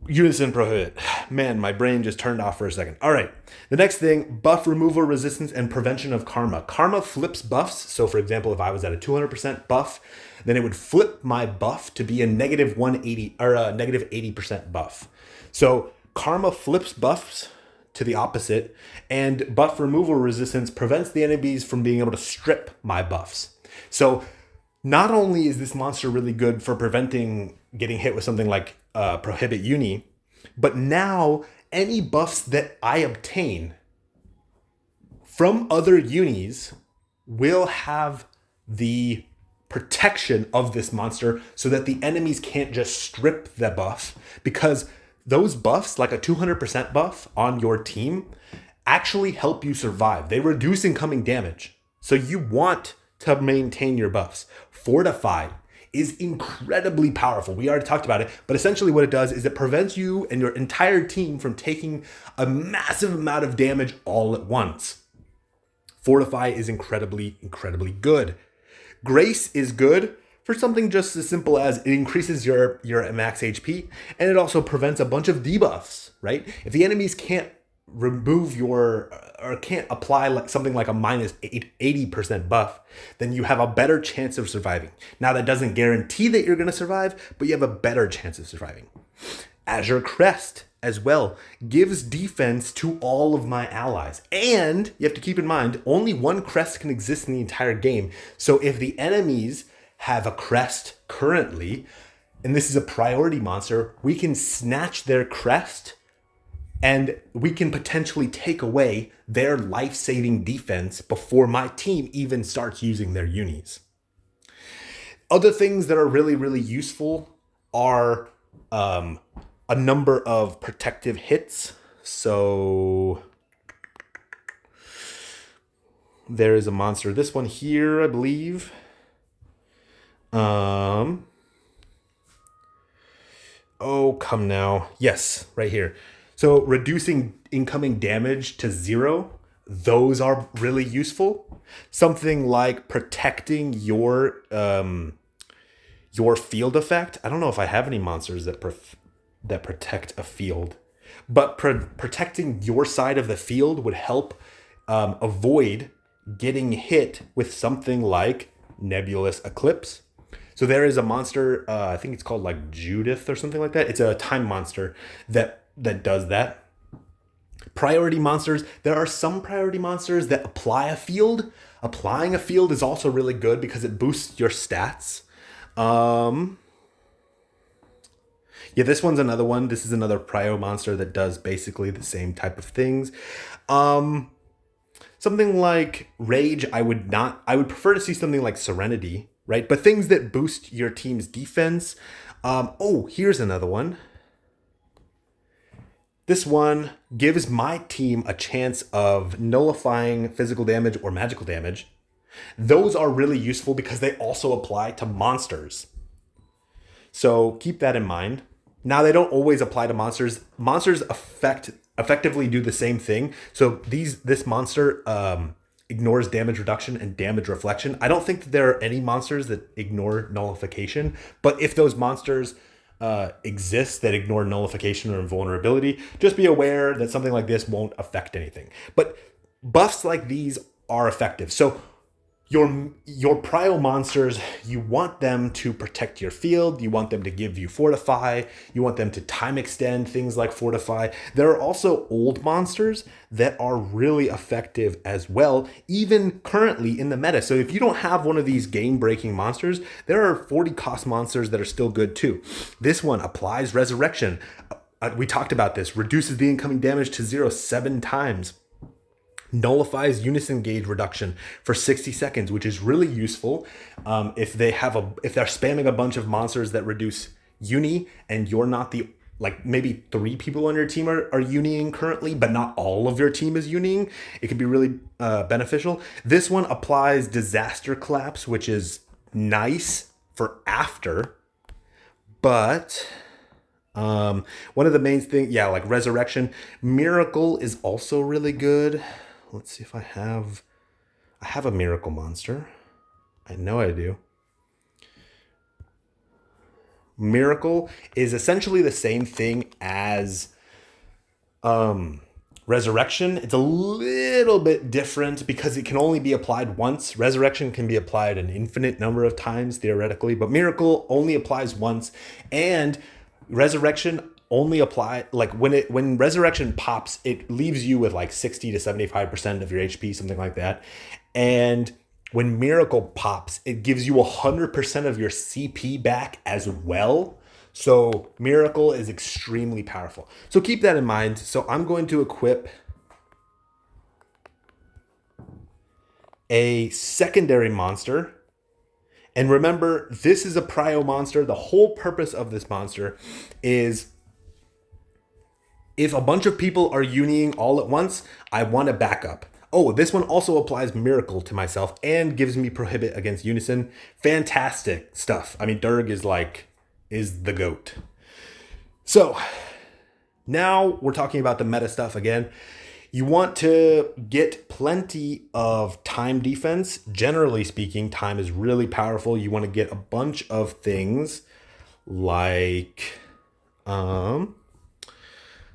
Speaker 1: Unison Prohibit. Man, my brain just turned off for a second. All right. The next thing, buff removal resistance and prevention of karma. Karma flips buffs. So for example, if I was at a 200% buff, then it would flip my buff to be a negative 180 or a negative 80% buff. So karma flips buffs to the opposite, and buff removal resistance prevents the enemies from being able to strip my buffs. So not only is this monster really good for preventing getting hit with something like Prohibit Uni, but now any buffs that I obtain from other unis will have the protection of this monster so that the enemies can't just strip the buff, because those buffs, like a 200% buff on your team, actually help you survive. They reduce incoming damage. So you want to maintain your buffs. Fortify is incredibly powerful. We already talked about it, but essentially what it does is it prevents you and your entire team from taking a massive amount of damage all at once. Fortify is incredibly, incredibly good. Grace is good for something just as simple as it increases your max HP, and it also prevents a bunch of debuffs, right? If the enemies can't remove your or can't apply like something like a minus 80% buff, then you have a better chance of surviving. Now that doesn't guarantee that you're going to survive, but you have a better chance of surviving. Azure Crest as well gives defense to all of my allies. And you have to keep in mind, only one crest can exist in the entire game. So if the enemies have a crest currently, and this is a priority monster, we can snatch their crest and we can potentially take away their life-saving defense before my team even starts using their unis. Other things that are really, really useful are a number of protective hits. So there is a monster. This one here, I believe. Oh, come now. Yes, right here. So reducing incoming damage to 0, those are really useful. Something like protecting your field effect. I don't know if I have any monsters that protect a field, but protecting your side of the field would help avoid getting hit with something like Nebulous Eclipse. So there is a monster, I think it's called like Judith or something like that. It's a time monster that does that. Priority monsters. There are some priority monsters that apply a field. Applying a field is also really good because it boosts your stats. Yeah, this one's another one. This is another prio monster that does basically the same type of things. Something like Rage, I would prefer to see something like Serenity, right? But things that boost your team's defense. Oh, here's another one. This one gives my team a chance of nullifying physical damage or magical damage. Those are really useful because they also apply to monsters. So keep that in mind. Now, they don't always apply to monsters. Monsters effectively do the same thing. So this monster ignores damage reduction and damage reflection. I don't think that there are any monsters that ignore nullification, but if those monsters exist that ignore nullification or invulnerability, just be aware that something like this won't affect anything. But buffs like these are effective. So your prio monsters, you want them to protect your field, you want them to give you fortify, you want them to time extend, things like fortify. There are also old monsters that are really effective as well, even currently in the meta. So if you don't have one of these game-breaking monsters, there are 40 cost monsters that are still good too. This one applies resurrection. We talked about this, reduces the incoming damage to 0 7 times. Nullifies Unison gauge reduction for 60 seconds, which is really useful if they're spamming a bunch of monsters that reduce uni and you're not maybe 3 people on your team are uniing currently, but not all of your team is uniing. It can be really beneficial. This one applies Disaster Collapse, which is nice for after, but one of the main things, like Resurrection. Miracle is also really good. Let's see if I have a miracle monster. I know I do. Miracle is essentially the same thing as Resurrection. It's a little bit different because it can only be applied once. Resurrection can be applied an infinite number of times theoretically, but Miracle only applies once, and Resurrection only apply when Resurrection pops, it leaves you with 60 to 75% of your HP, something like that. And when Miracle pops, it gives you 100% of your CP back as well. So Miracle is extremely powerful. So keep that in mind. So I'm going to equip a secondary monster. And remember, this is a prio monster. The whole purpose of this monster is if a bunch of people are uniting all at once, I want a backup. Oh, this one also applies Miracle to myself and gives me Prohibit against Unison. Fantastic stuff. I mean, Durg is the GOAT. So now we're talking about the meta stuff again. You want to get plenty of time defense. Generally speaking, time is really powerful. You want to get a bunch of things like,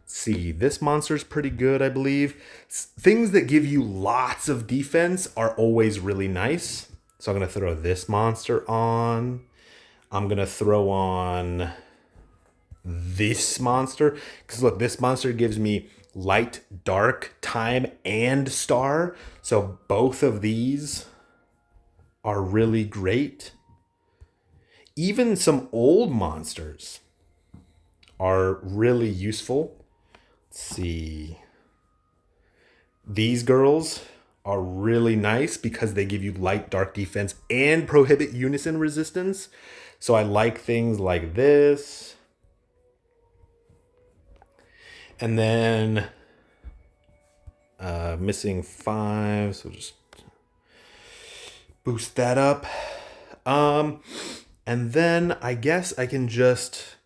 Speaker 1: see, this monster's pretty good, I believe. Things that give you lots of defense are always really nice. So I'm going to throw this monster on. I'm going to throw on this monster. Because look, this monster gives me light, dark, time, and star. So both of these are really great. Even some old monsters are really useful. Let's see. These girls are really nice because they give you light, dark defense and prohibit unison resistance. So I like things like this. And then missing 5, so just boost that up. And then I guess I can just,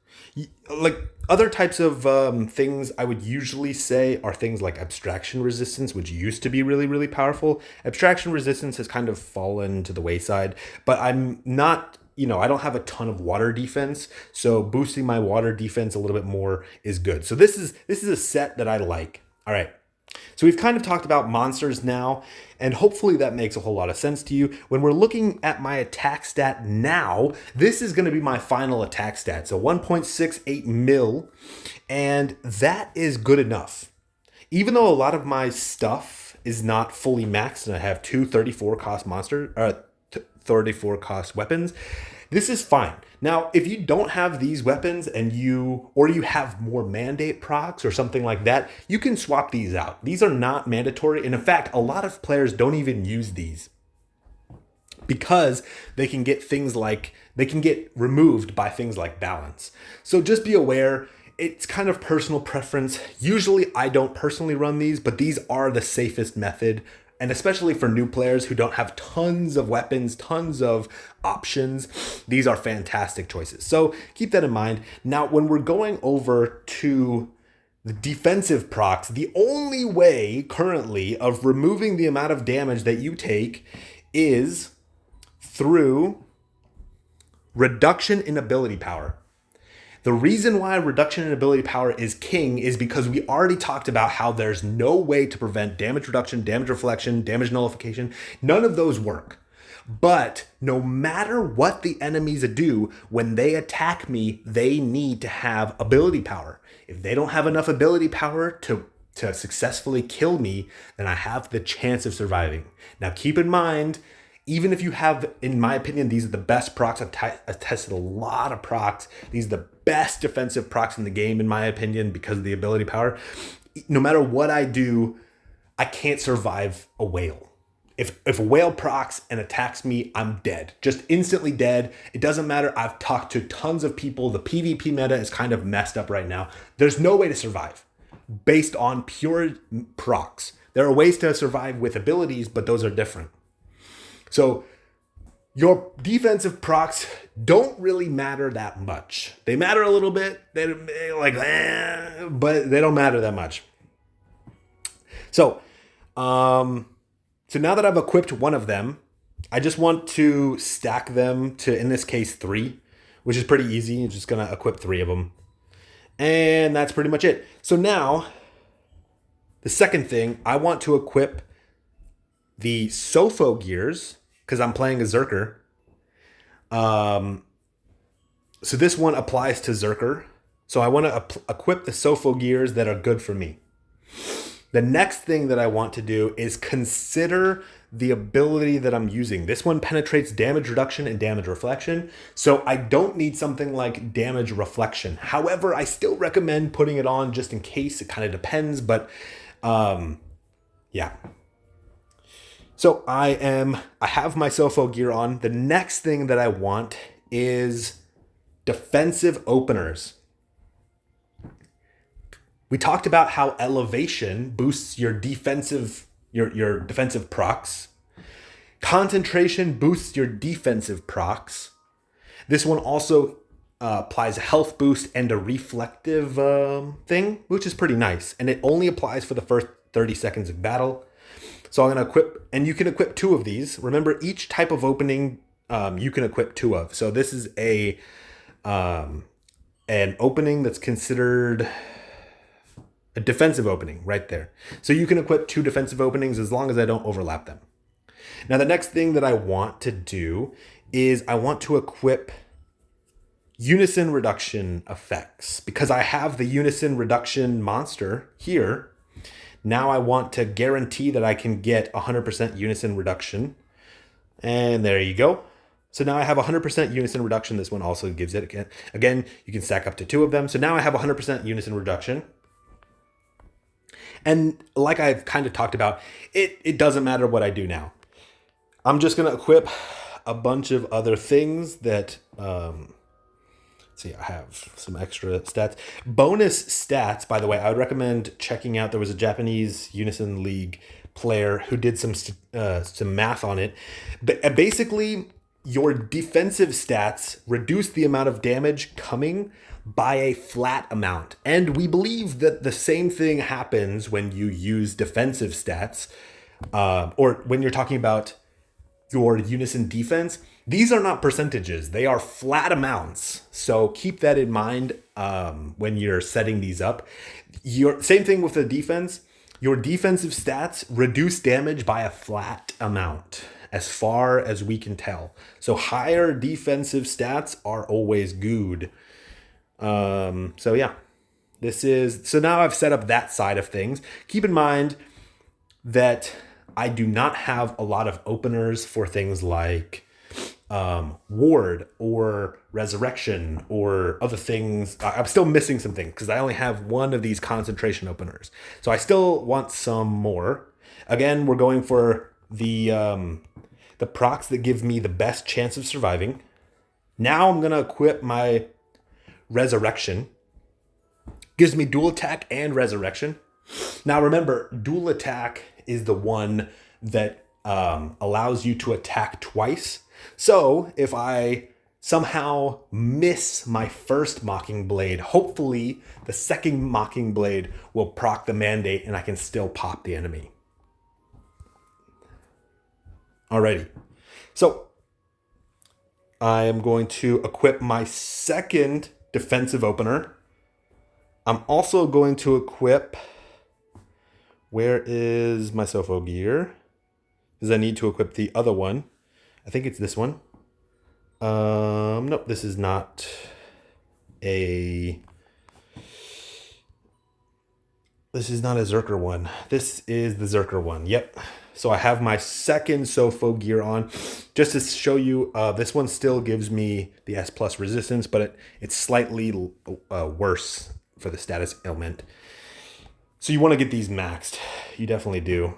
Speaker 1: like, other types of things I would usually say are things like abstraction resistance, which used to be really, really powerful. Abstraction resistance has kind of fallen to the wayside, but I'm not, I don't have a ton of water defense, so boosting my water defense a little bit more is good. So this is a set that I like. All right. So we've kind of talked about monsters now, and hopefully that makes a whole lot of sense to you. When we're looking at my attack stat now, this is going to be my final attack stat. So 1.68 mil, and that is good enough. Even though a lot of my stuff is not fully maxed, and I have two 34 cost 34 cost weapons, this is fine. Now, if you don't have these weapons and you have more mandate procs or something like that, you can swap these out. These are not mandatory. And in fact, a lot of players don't even use these because they can get removed by things like balance. So just be aware, it's kind of personal preference. Usually I don't personally run these, but these are the safest method. And especially for new players who don't have tons of weapons, tons of options, these are fantastic choices. So keep that in mind. Now, when we're going over to the defensive procs, the only way currently of removing the amount of damage that you take is through reduction in ability power. The reason why reduction in ability power is king is because we already talked about how there's no way to prevent damage reduction, damage reflection, damage nullification. None of those work. But no matter what the enemies do, when they attack me, they need to have ability power. If they don't have enough ability power to successfully kill me, then I have the chance of surviving. Now keep in mind, even if you have, in my opinion, these are the best procs. I've tested a lot of procs. These are the best defensive procs in the game, in my opinion, because of the ability power. No matter what I do, I can't survive a whale. If a whale procs and attacks me, I'm dead. Just instantly dead. It doesn't matter. I've talked to tons of people. The PvP meta is kind of messed up right now. There's no way to survive based on pure procs. There are ways to survive with abilities, but those are different. So your defensive procs don't really matter that much. They matter a little bit, but they don't matter that much. So now that I've equipped one of them, I just want to stack them to, in this case, 3, which is pretty easy. You're just going to equip 3 of them. And that's pretty much it. So now, the second thing, I want to equip the Sopho gears, because I'm playing a Zerker. So this one applies to Zerker. So I want to equip the Sopho gears that are good for me. The next thing that I want to do is consider the ability that I'm using. This one penetrates damage reduction and damage reflection. So I don't need something like damage reflection. However, I still recommend putting it on just in case. It kind of depends, but yeah. So I have my Sopho gear on. The next thing that I want is defensive openers. We talked about how elevation boosts your defensive your defensive procs. Concentration boosts your defensive procs. This one also applies a health boost and a reflective thing, which is pretty nice. And it only applies for the first 30 seconds of battle. So I'm going to equip, and you can equip 2 of these. Remember, each type of opening you can equip 2 of. So this is an opening that's considered a defensive opening right there. So you can equip 2 defensive openings as long as I don't overlap them. Now, the next thing that I want to do is I want to equip Unison reduction effects. Because I have the Unison reduction monster here, now I want to guarantee that I can get 100% Unison reduction. And there you go. So now I have 100% Unison reduction. This one also gives it again. Again, you can stack up to 2 of them. So now I have 100% Unison reduction. And like I've kind of talked about, it doesn't matter what I do now. I'm just going to equip a bunch of other things that, see, I have some extra stats. Bonus stats, by the way, I would recommend checking out. There was a Japanese Unison League player who did some math on it. But basically, your defensive stats reduce the amount of damage coming by a flat amount. And we believe that the same thing happens when you use defensive stats, or when you're talking about your Unison defense. These are not percentages. They are flat amounts. So keep that in mind when you're setting these up. Same thing with the defense. Your defensive stats reduce damage by a flat amount, as far as we can tell. So higher defensive stats are always good. So yeah, so now I've set up that side of things. Keep in mind that I do not have a lot of openers for things like ward or resurrection or other things. I'm still missing some things because I only have 1 of these concentration openers. So I still want some more. Again, we're going for the procs that give me the best chance of surviving. Now I'm going to equip my resurrection. Gives me dual attack and resurrection. Now remember, dual attack is the one that allows you to attack twice. So if I somehow miss my first Mocking Blade, hopefully the second Mocking Blade will proc the mandate and I can still pop the enemy. Alrighty. So I am going to equip my second defensive opener. I'm also going to equip... Where is my Sofo gear? Because I need to equip the other one. I think it's this one. Nope, this is not a Zerker one. This is the Zerker one. Yep. So I have my second Sofo gear on. Just to show you, this one still gives me the S+ resistance, but it's slightly worse for the status ailment. So you want to get these maxed. You definitely do.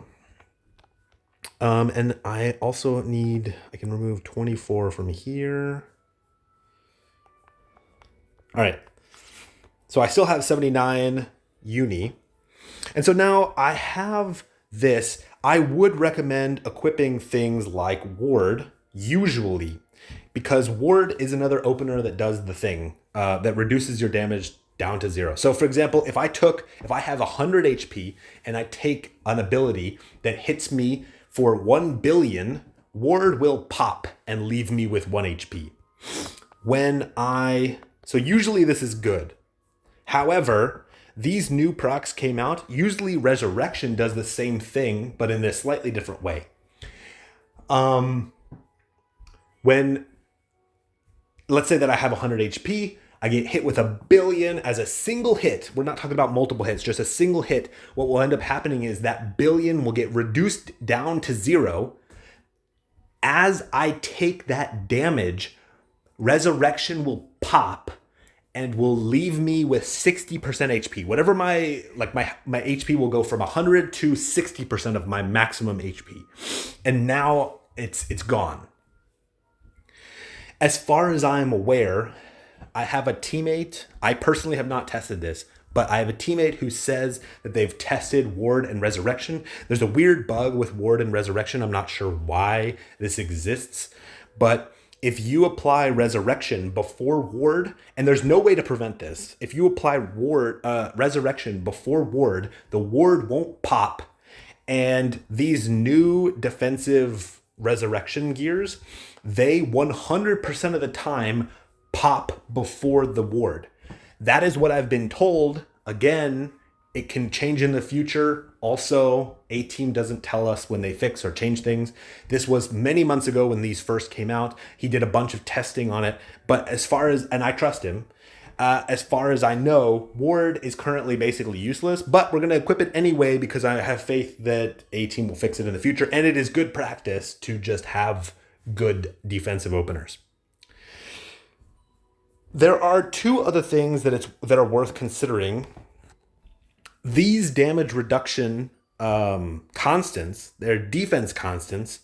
Speaker 1: And I also I can remove 24 from here. All right. So I still have 79 uni. And so now I have this. I would recommend equipping things like ward, usually, because ward is another opener that does the thing, that reduces your damage down to 0. So for example, if I have 100 HP and I take an ability that hits me for 1 billion, ward will pop and leave me with 1 HP. So usually this is good. However, these new procs came out. Usually resurrection does the same thing, but in a slightly different way. When, let's say that I have 100 HP, I get hit with 1 billion as a single hit. We're not talking about multiple hits, just a single hit. What will end up happening is that billion will get reduced down to 0. As I take that damage, resurrection will pop and will leave me with 60% HP. Whatever my HP will go from 100 to 60% of my maximum HP. And now it's gone. As far as I'm aware, I have a teammate. I personally have not tested this, but I have a teammate who says that they've tested Ward and Resurrection. There's a weird bug with Ward and Resurrection. I'm not sure why this exists, but if you apply Resurrection before Ward, and there's no way to prevent this, if you apply Resurrection before Ward, the Ward won't pop, and these new defensive Resurrection gears, they 100% of the time pop before the Ward. That is what I've been told. Again, it can change in the future. Also, A-Team doesn't tell us when they fix or change things. This was many months ago when these first came out. He did a bunch of testing on it. But as far as, and I trust him, as far as I know, Ward is currently basically useless. But we're going to equip it anyway because I have faith that A-Team will fix it in the future. And it is good practice to just have good defensive openers. There are two other things that are worth considering. These damage reduction constants, they're defense constants,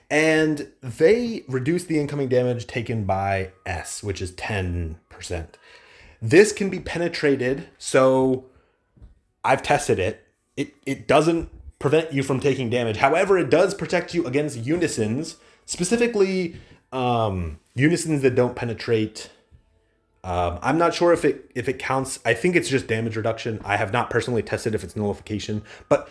Speaker 1: and they reduce the incoming damage taken by S, which is 10%. This can be penetrated, so I've tested it. It doesn't prevent you from taking damage. However, it does protect you against unisons, specifically unisons that don't penetrate. I'm not sure if it counts. I think it's just damage reduction. I have not personally tested if it's nullification, but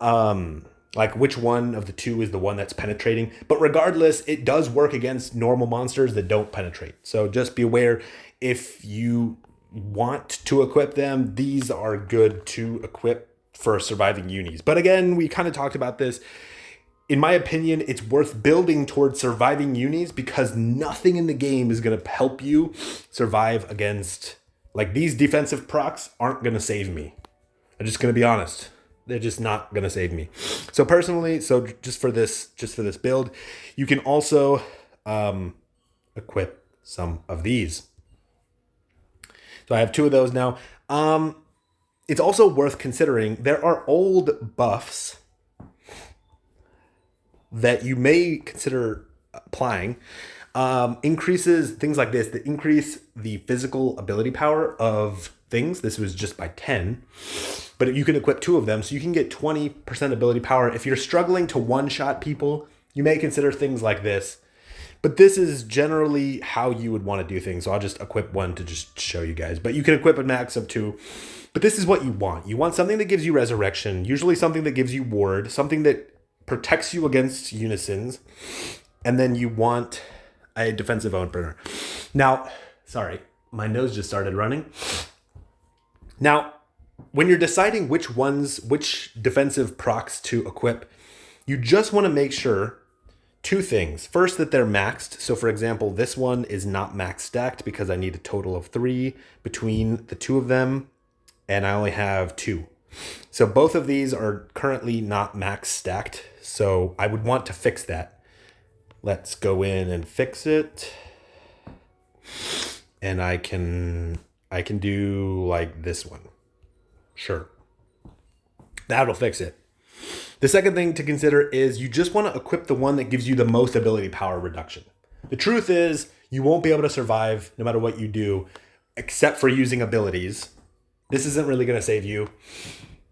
Speaker 1: like which one of the two is the one that's penetrating. But regardless, it does work against normal monsters that don't penetrate. So just be aware, if you want to equip them, these are good to equip for surviving unis. But again, we kind of talked about this. In my opinion, it's worth building towards surviving unis because nothing in the game is going to help you survive against, like, these defensive procs aren't going to save me. I'm just going to be honest. They're just not going to save me. So personally, just for this build, you can also equip some of these. So I have two of those now. It's also worth considering there are old buffs that you may consider applying. Increases things like this that increase the physical ability power of things. This was just by 10, but you can equip two of them, so you can get 20% ability power. If you're struggling to one-shot people, you may consider things like this, but this is generally how you would want to do things. So I'll just equip one to just show you guys, but you can equip a max of 2. But this is what you want. You want something that gives you resurrection, usually something that gives you ward, something that protects you against unisons, and then you want a defensive opener. Now, sorry, my nose just started running. Now, when you're deciding which defensive procs to equip, you just want to make sure two things. First, that they're maxed. So for example, this one is not max stacked because I need a total of 3 between the two of them, and I only have 2. So both of these are currently not max stacked. So I would want to fix that. Let's go in and fix it. And I can do like this one. Sure. That'll fix it. The second thing to consider is you just want to equip the one that gives you the most ability power reduction. The truth is you won't be able to survive no matter what you do, except for using abilities. This isn't really going to save you.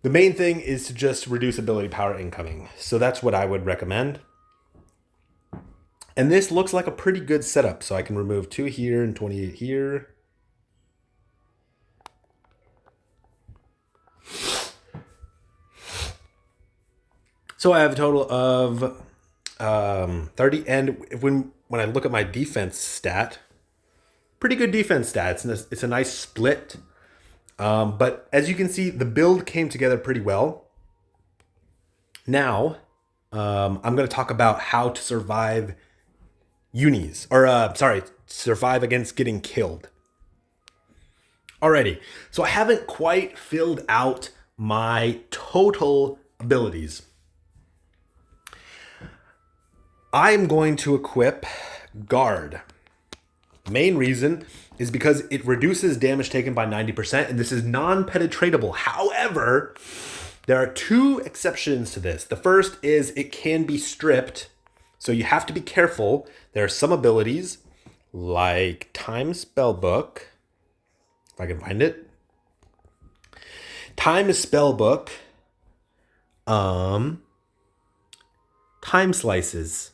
Speaker 1: The main thing is to just reduce ability power incoming. So that's what I would recommend. And this looks like a pretty good setup. So I can remove 2 here and 28 here. So I have a total of 30. And when I look at my defense stat, pretty good defense stats. It's a nice split. But as you can see, the build came together pretty well. Now, I'm going to talk about how to survive unis, or survive against getting killed. Alrighty, so I haven't quite filled out my total abilities. I'm going to equip Guard. Main reason is because it reduces damage taken by 90%, and this is non-penetratable. However, there are 2 exceptions to this. The first is it can be stripped, so you have to be careful. There are some abilities, like Time Spellbook, if I can find it. Time spellbook. Time slices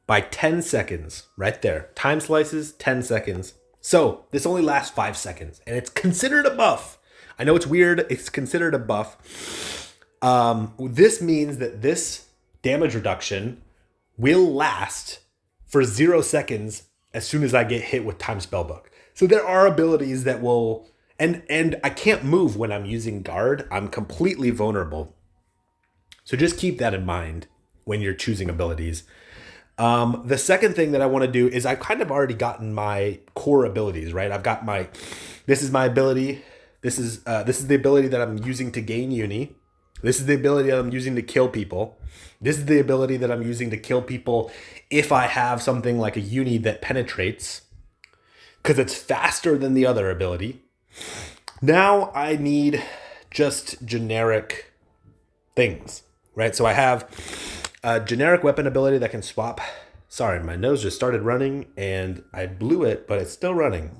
Speaker 1: by 10 seconds. Right there. Time slices, 10 seconds. So this only lasts 5 seconds, and it's considered a buff. I know it's weird. It's considered a buff. This means that this damage reduction will last for 0 seconds as soon as I get hit with Time Spellbook. So there are abilities that will, and I can't move when I'm using guard. I'm completely vulnerable. So just keep that in mind when you're choosing abilities. The second thing that I want to do is I've kind of already gotten my core abilities, right? I've got this is my ability. This is the ability that I'm using to gain uni. This is the ability that I'm using to kill people. This is the ability that I'm using to kill people if I have something like a uni that penetrates, because it's faster than the other ability. Now I need just generic things, right? So I have a generic weapon ability that can swap. Sorry, my nose just started running and I blew it, but it's still running.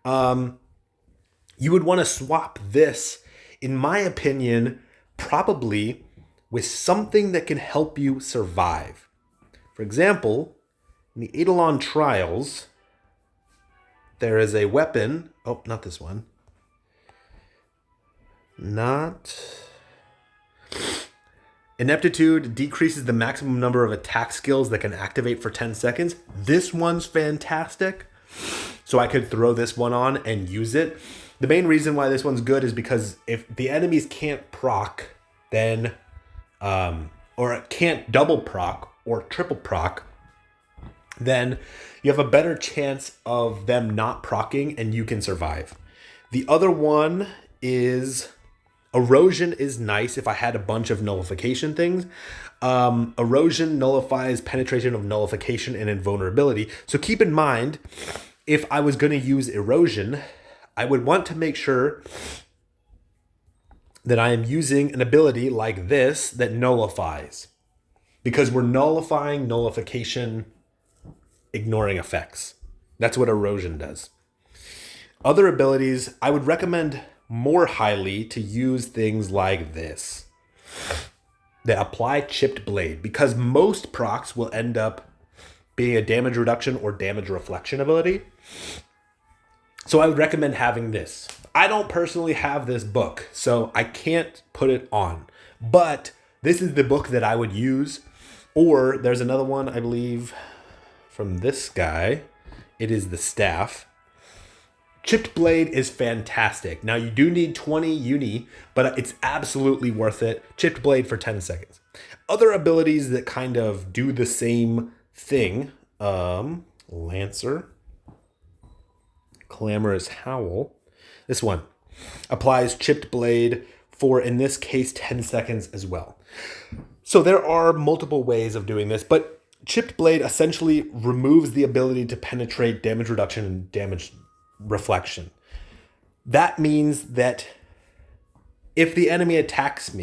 Speaker 1: You would want to swap this, in my opinion, probably with something that can help you survive. For example, in the Eidolon Trials, there is a weapon. Oh, not this one. Ineptitude decreases the maximum number of attack skills that can activate for 10 seconds. This one's fantastic. So I could throw this one on and use it. The main reason why this one's good is because if the enemies can't proc, then, or it can't double proc or triple proc, then you have a better chance of them not procking and you can survive. The other one is erosion is nice if I had a bunch of nullification things. Erosion nullifies penetration of nullification and invulnerability. So keep in mind, if I was going to use erosion, I would want to make sure that I am using an ability like this that nullifies, because we're nullifying nullification ignoring effects. That's what erosion does. Other abilities, I would recommend more highly to use things like this that apply chipped blade, because most procs will end up being a damage reduction or damage reflection ability. So I would recommend having this. I don't personally have this book, so I can't put it on, but this is the book that I would use. Or there's another one, I believe, from this guy. It is the staff. Chipped blade is fantastic. Now you do need 20 uni, but it's absolutely worth it. Chipped blade for 10 seconds. Other abilities that kind of do the same thing. Lancer. Clamorous Howl. This one applies chipped blade for, in this case, 10 seconds as well. So there are multiple ways of doing this, but chipped blade essentially removes the ability to penetrate damage reduction and damage reflection. That means that if the enemy attacks,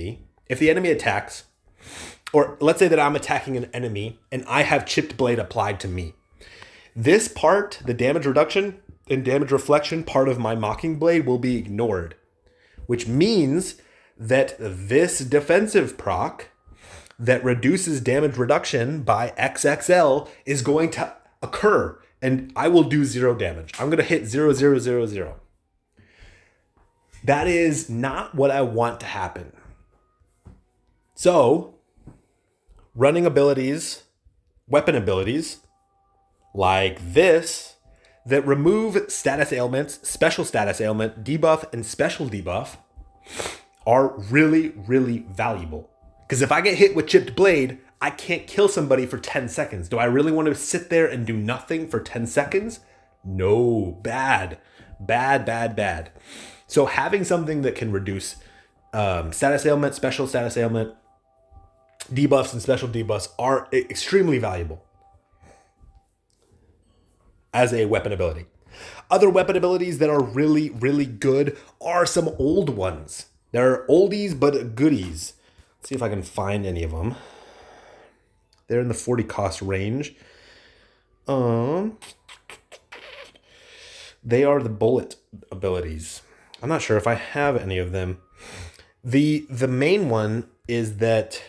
Speaker 1: or let's say that I'm attacking an enemy and I have chipped blade applied to me, this part, the damage reduction and damage reflection part of my mocking blade, will be ignored, which means that this defensive proc that reduces damage reduction by XXL is going to occur, and I will do 0 damage. I'm going to hit 0, 0, 0, 0. That is not what I want to happen. So, running abilities, weapon abilities, like this, that remove status ailments, special status ailment, debuff, and special debuff, are really, really valuable. Because if I get hit with chipped blade, I can't kill somebody for 10 seconds. Do I really want to sit there and do nothing for 10 seconds? No, bad. Bad, bad, bad. So having something that can reduce status ailment, special status ailment, debuffs, and special debuffs are extremely valuable as a weapon ability. Other weapon abilities that are really, really good are some old ones. They're oldies but goodies. Let's see if I can find any of them. They're in the 40 cost range. They are the bullet abilities. I'm not sure if I have any of them. The main one is that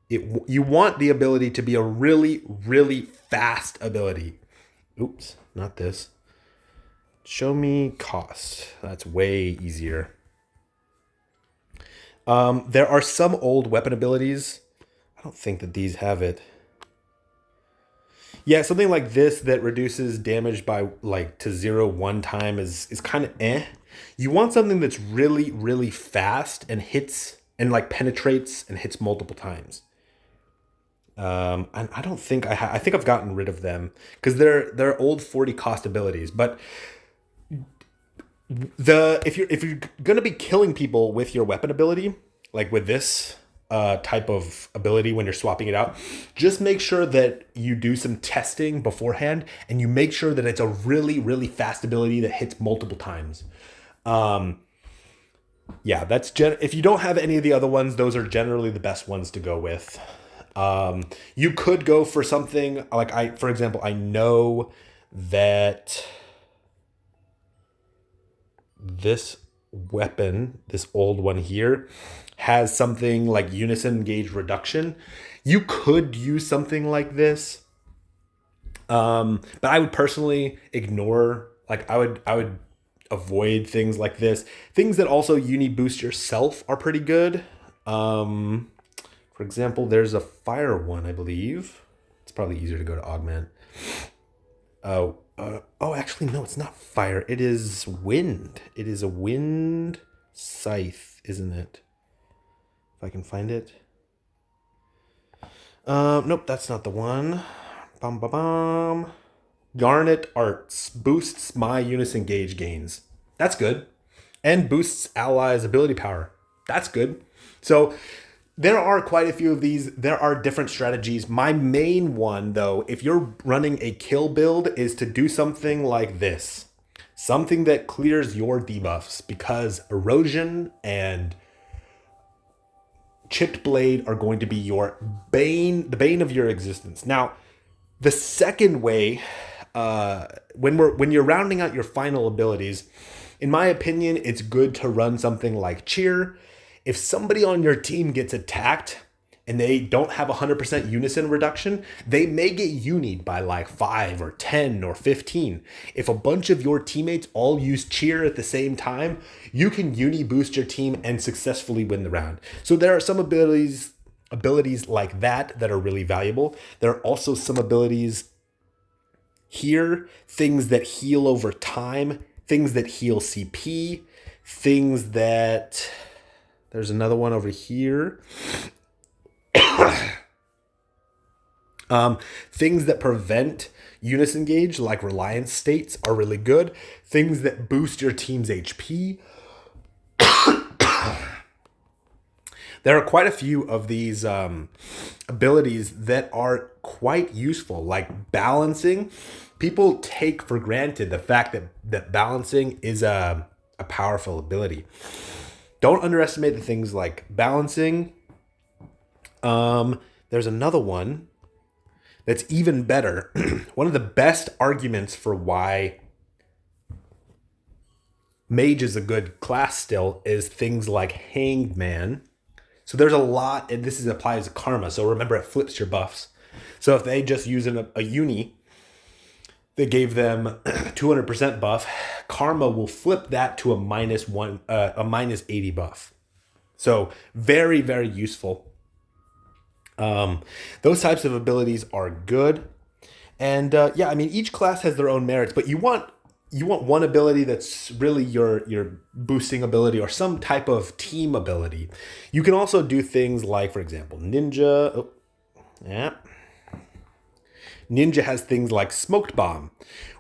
Speaker 1: you want the ability to be a really, really fast ability. Oops, not this. Show me cost. That's way easier. There are some old weapon abilities. I don't think that these have it. Yeah, something like this that reduces damage by like to 0 one time is kind of eh. You want something that's really, really fast and hits and like penetrates and hits multiple times. I don't think I think I've gotten rid of them because they're old 40 cost abilities. But if you're gonna be killing people with your weapon ability, like with this type of ability when you're swapping it out, just make sure that you do some testing beforehand and you make sure that it's a really, really fast ability that hits multiple times. Yeah, if you don't have any of the other ones, those are generally the best ones to go with. You could go for something like for example, I know that this weapon, this old one here, has something like Unison gauge reduction. You could use something like this. But I would personally ignore, I would avoid things like this. Things that also uni boost yourself are pretty good. For example, there's a fire one, I believe. It's probably easier to go to augment. Actually, no, it's not fire. It is wind. It is a wind scythe, isn't it? If I can find it. Nope, that's not the one. Bum, bum, bum. Garnet Arts boosts my Unison gauge gains. That's good. And boosts allies' ability power. That's good. So there are quite a few of these. There are different strategies. My main one, though, if you're running a kill build, is to do something like this. Something that clears your debuffs, because erosion and chipped blade are going to be the bane of your existence. Now, the second way, when you're rounding out your final abilities, in my opinion, it's good to run something like cheer. If somebody on your team gets attacked and they don't have 100% unison reduction, they may get unied by like 5 or 10 or 15. If a bunch of your teammates all use cheer at the same time, you can uni boost your team and successfully win the round. So there are some abilities like that are really valuable. There are also some abilities here, things that heal over time, things that heal CP, things that... There's another one over here. Things that prevent Unison gauge, like Reliance States, are really good. Things that boost your team's HP. There are quite a few of these abilities that are quite useful, like balancing. People take for granted the fact that balancing is a powerful ability. Don't underestimate the things like balancing. There's another one that's even better. One of the best arguments for why mage is a good class still is things like Hanged Man. So there's a lot, and this applies to karma. So remember, it flips your buffs. So if they just use a uni that gave them 200% buff, karma will flip that to a minus 80 buff. So very, very useful. Those types of abilities are good. And each class has their own merits, but you want one ability that's really your boosting ability or some type of team ability. You can also do things like, for example, Ninja. Ninja has things like Smoked Bomb,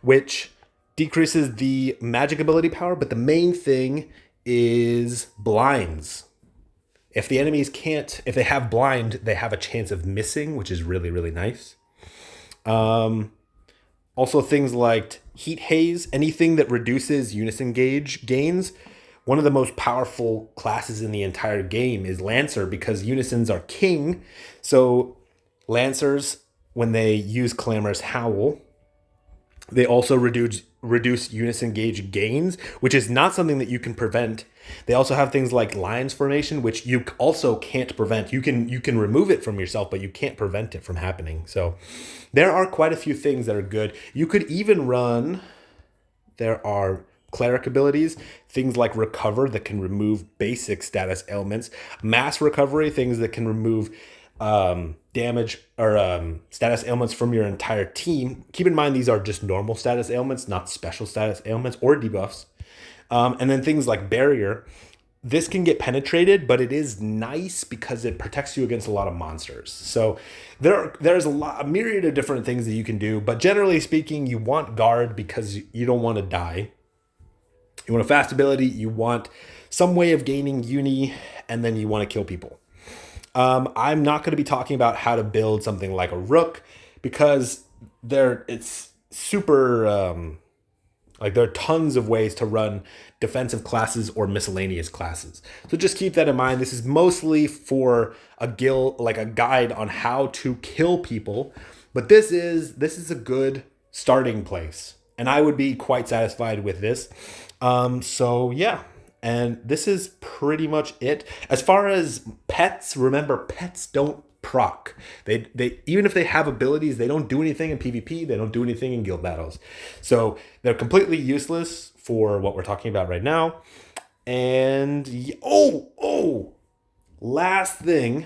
Speaker 1: which decreases the magic ability power, but the main thing is blinds. If the enemies if they have blind, they have a chance of missing, which is really, really nice. Also things like Heat Haze, anything that reduces Unison gauge gains. One of the most powerful classes in the entire game is Lancer, because Unisons are king. So Lancers, when they use Clamorous Howl, They also reduce Unison gauge gains, which is not something that you can prevent. They also have things like lines formation, which you also can't prevent. You can remove it from yourself, but you can't prevent it from happening. So there are quite a few things that are good. You could even run. There are cleric abilities, things like recover that can remove basic status ailments, mass recovery, things that can remove damage or status ailments from your entire team. Keep in mind, these are just normal status ailments, not special status ailments or debuffs. And then things like barrier. This can get penetrated, but it is nice because it protects you against a lot of monsters. So there's a myriad of different things that you can do. But generally speaking, you want guard because you don't want to die. You want a fast ability. You want some way of gaining uni, and then you want to kill people. I'm not going to be talking about how to build something like a rook because it's super there are tons of ways to run defensive classes or miscellaneous classes. So just keep that in mind. This is mostly for a guide on how to kill people, but this is a good starting place, and I would be quite satisfied with this. So yeah. And this is pretty much it. As far as pets, remember, pets don't proc. They even if they have abilities, they don't do anything in PvP. They don't do anything in guild battles. So they're completely useless for what we're talking about right now. And last thing,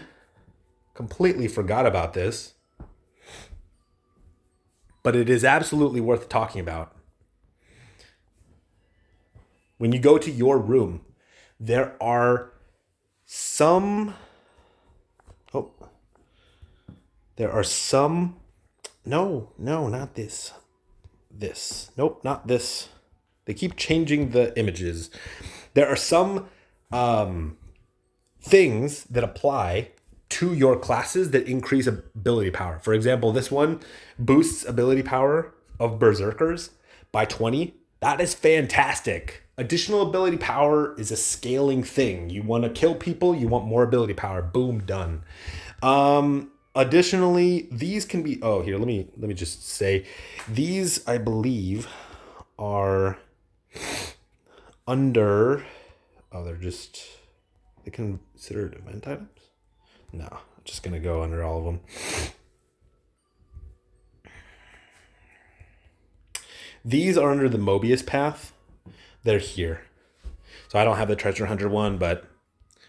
Speaker 1: completely forgot about this, but it is absolutely worth talking about. When you go to your room, there are some. No, not this. This. Nope, not this. They keep changing the images. There are some things that apply to your classes that increase ability power. For example, this one boosts ability power of berserkers by 20. That is fantastic. Additional ability power is a scaling thing. You want to kill people, you want more ability power. Boom, done. Additionally, these can be here, let me just say these I believe are under they can consider event items? No, I'm just gonna go under all of them. These are under the Mobius path. They're here. So I don't have the treasure hunter one, but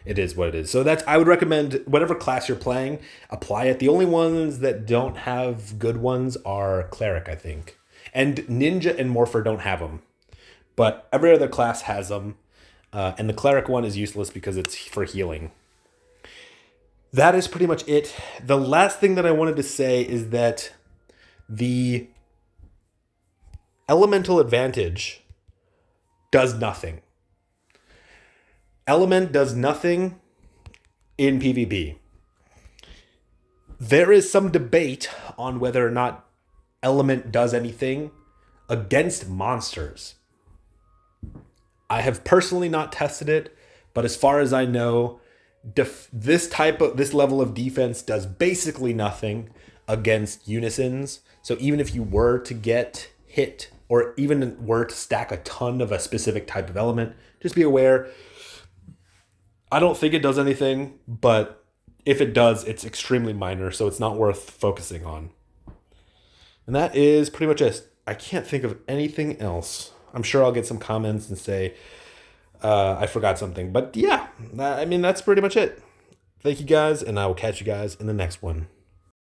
Speaker 1: it is what it is. So I would recommend whatever class you're playing, apply it. The only ones that don't have good ones are cleric, I think. And ninja and morpher don't have them. But every other class has them. And the cleric one is useless because it's for healing. That is pretty much it. The last thing that I wanted to say is that the elemental advantage does nothing. Element does nothing in PvP. There is some debate on whether or not element does anything against monsters. I have personally not tested it, but as far as I know, this level of defense does basically nothing against unisons. So even if you were to get hit or even were to stack a ton of a specific type of element, just be aware. I don't think it does anything, but if it does, it's extremely minor, so it's not worth focusing on. And that is pretty much it. I can't think of anything else. I'm sure I'll get some comments and say I forgot something. But yeah, that's pretty much it. Thank you guys, and I will catch you guys in the next one.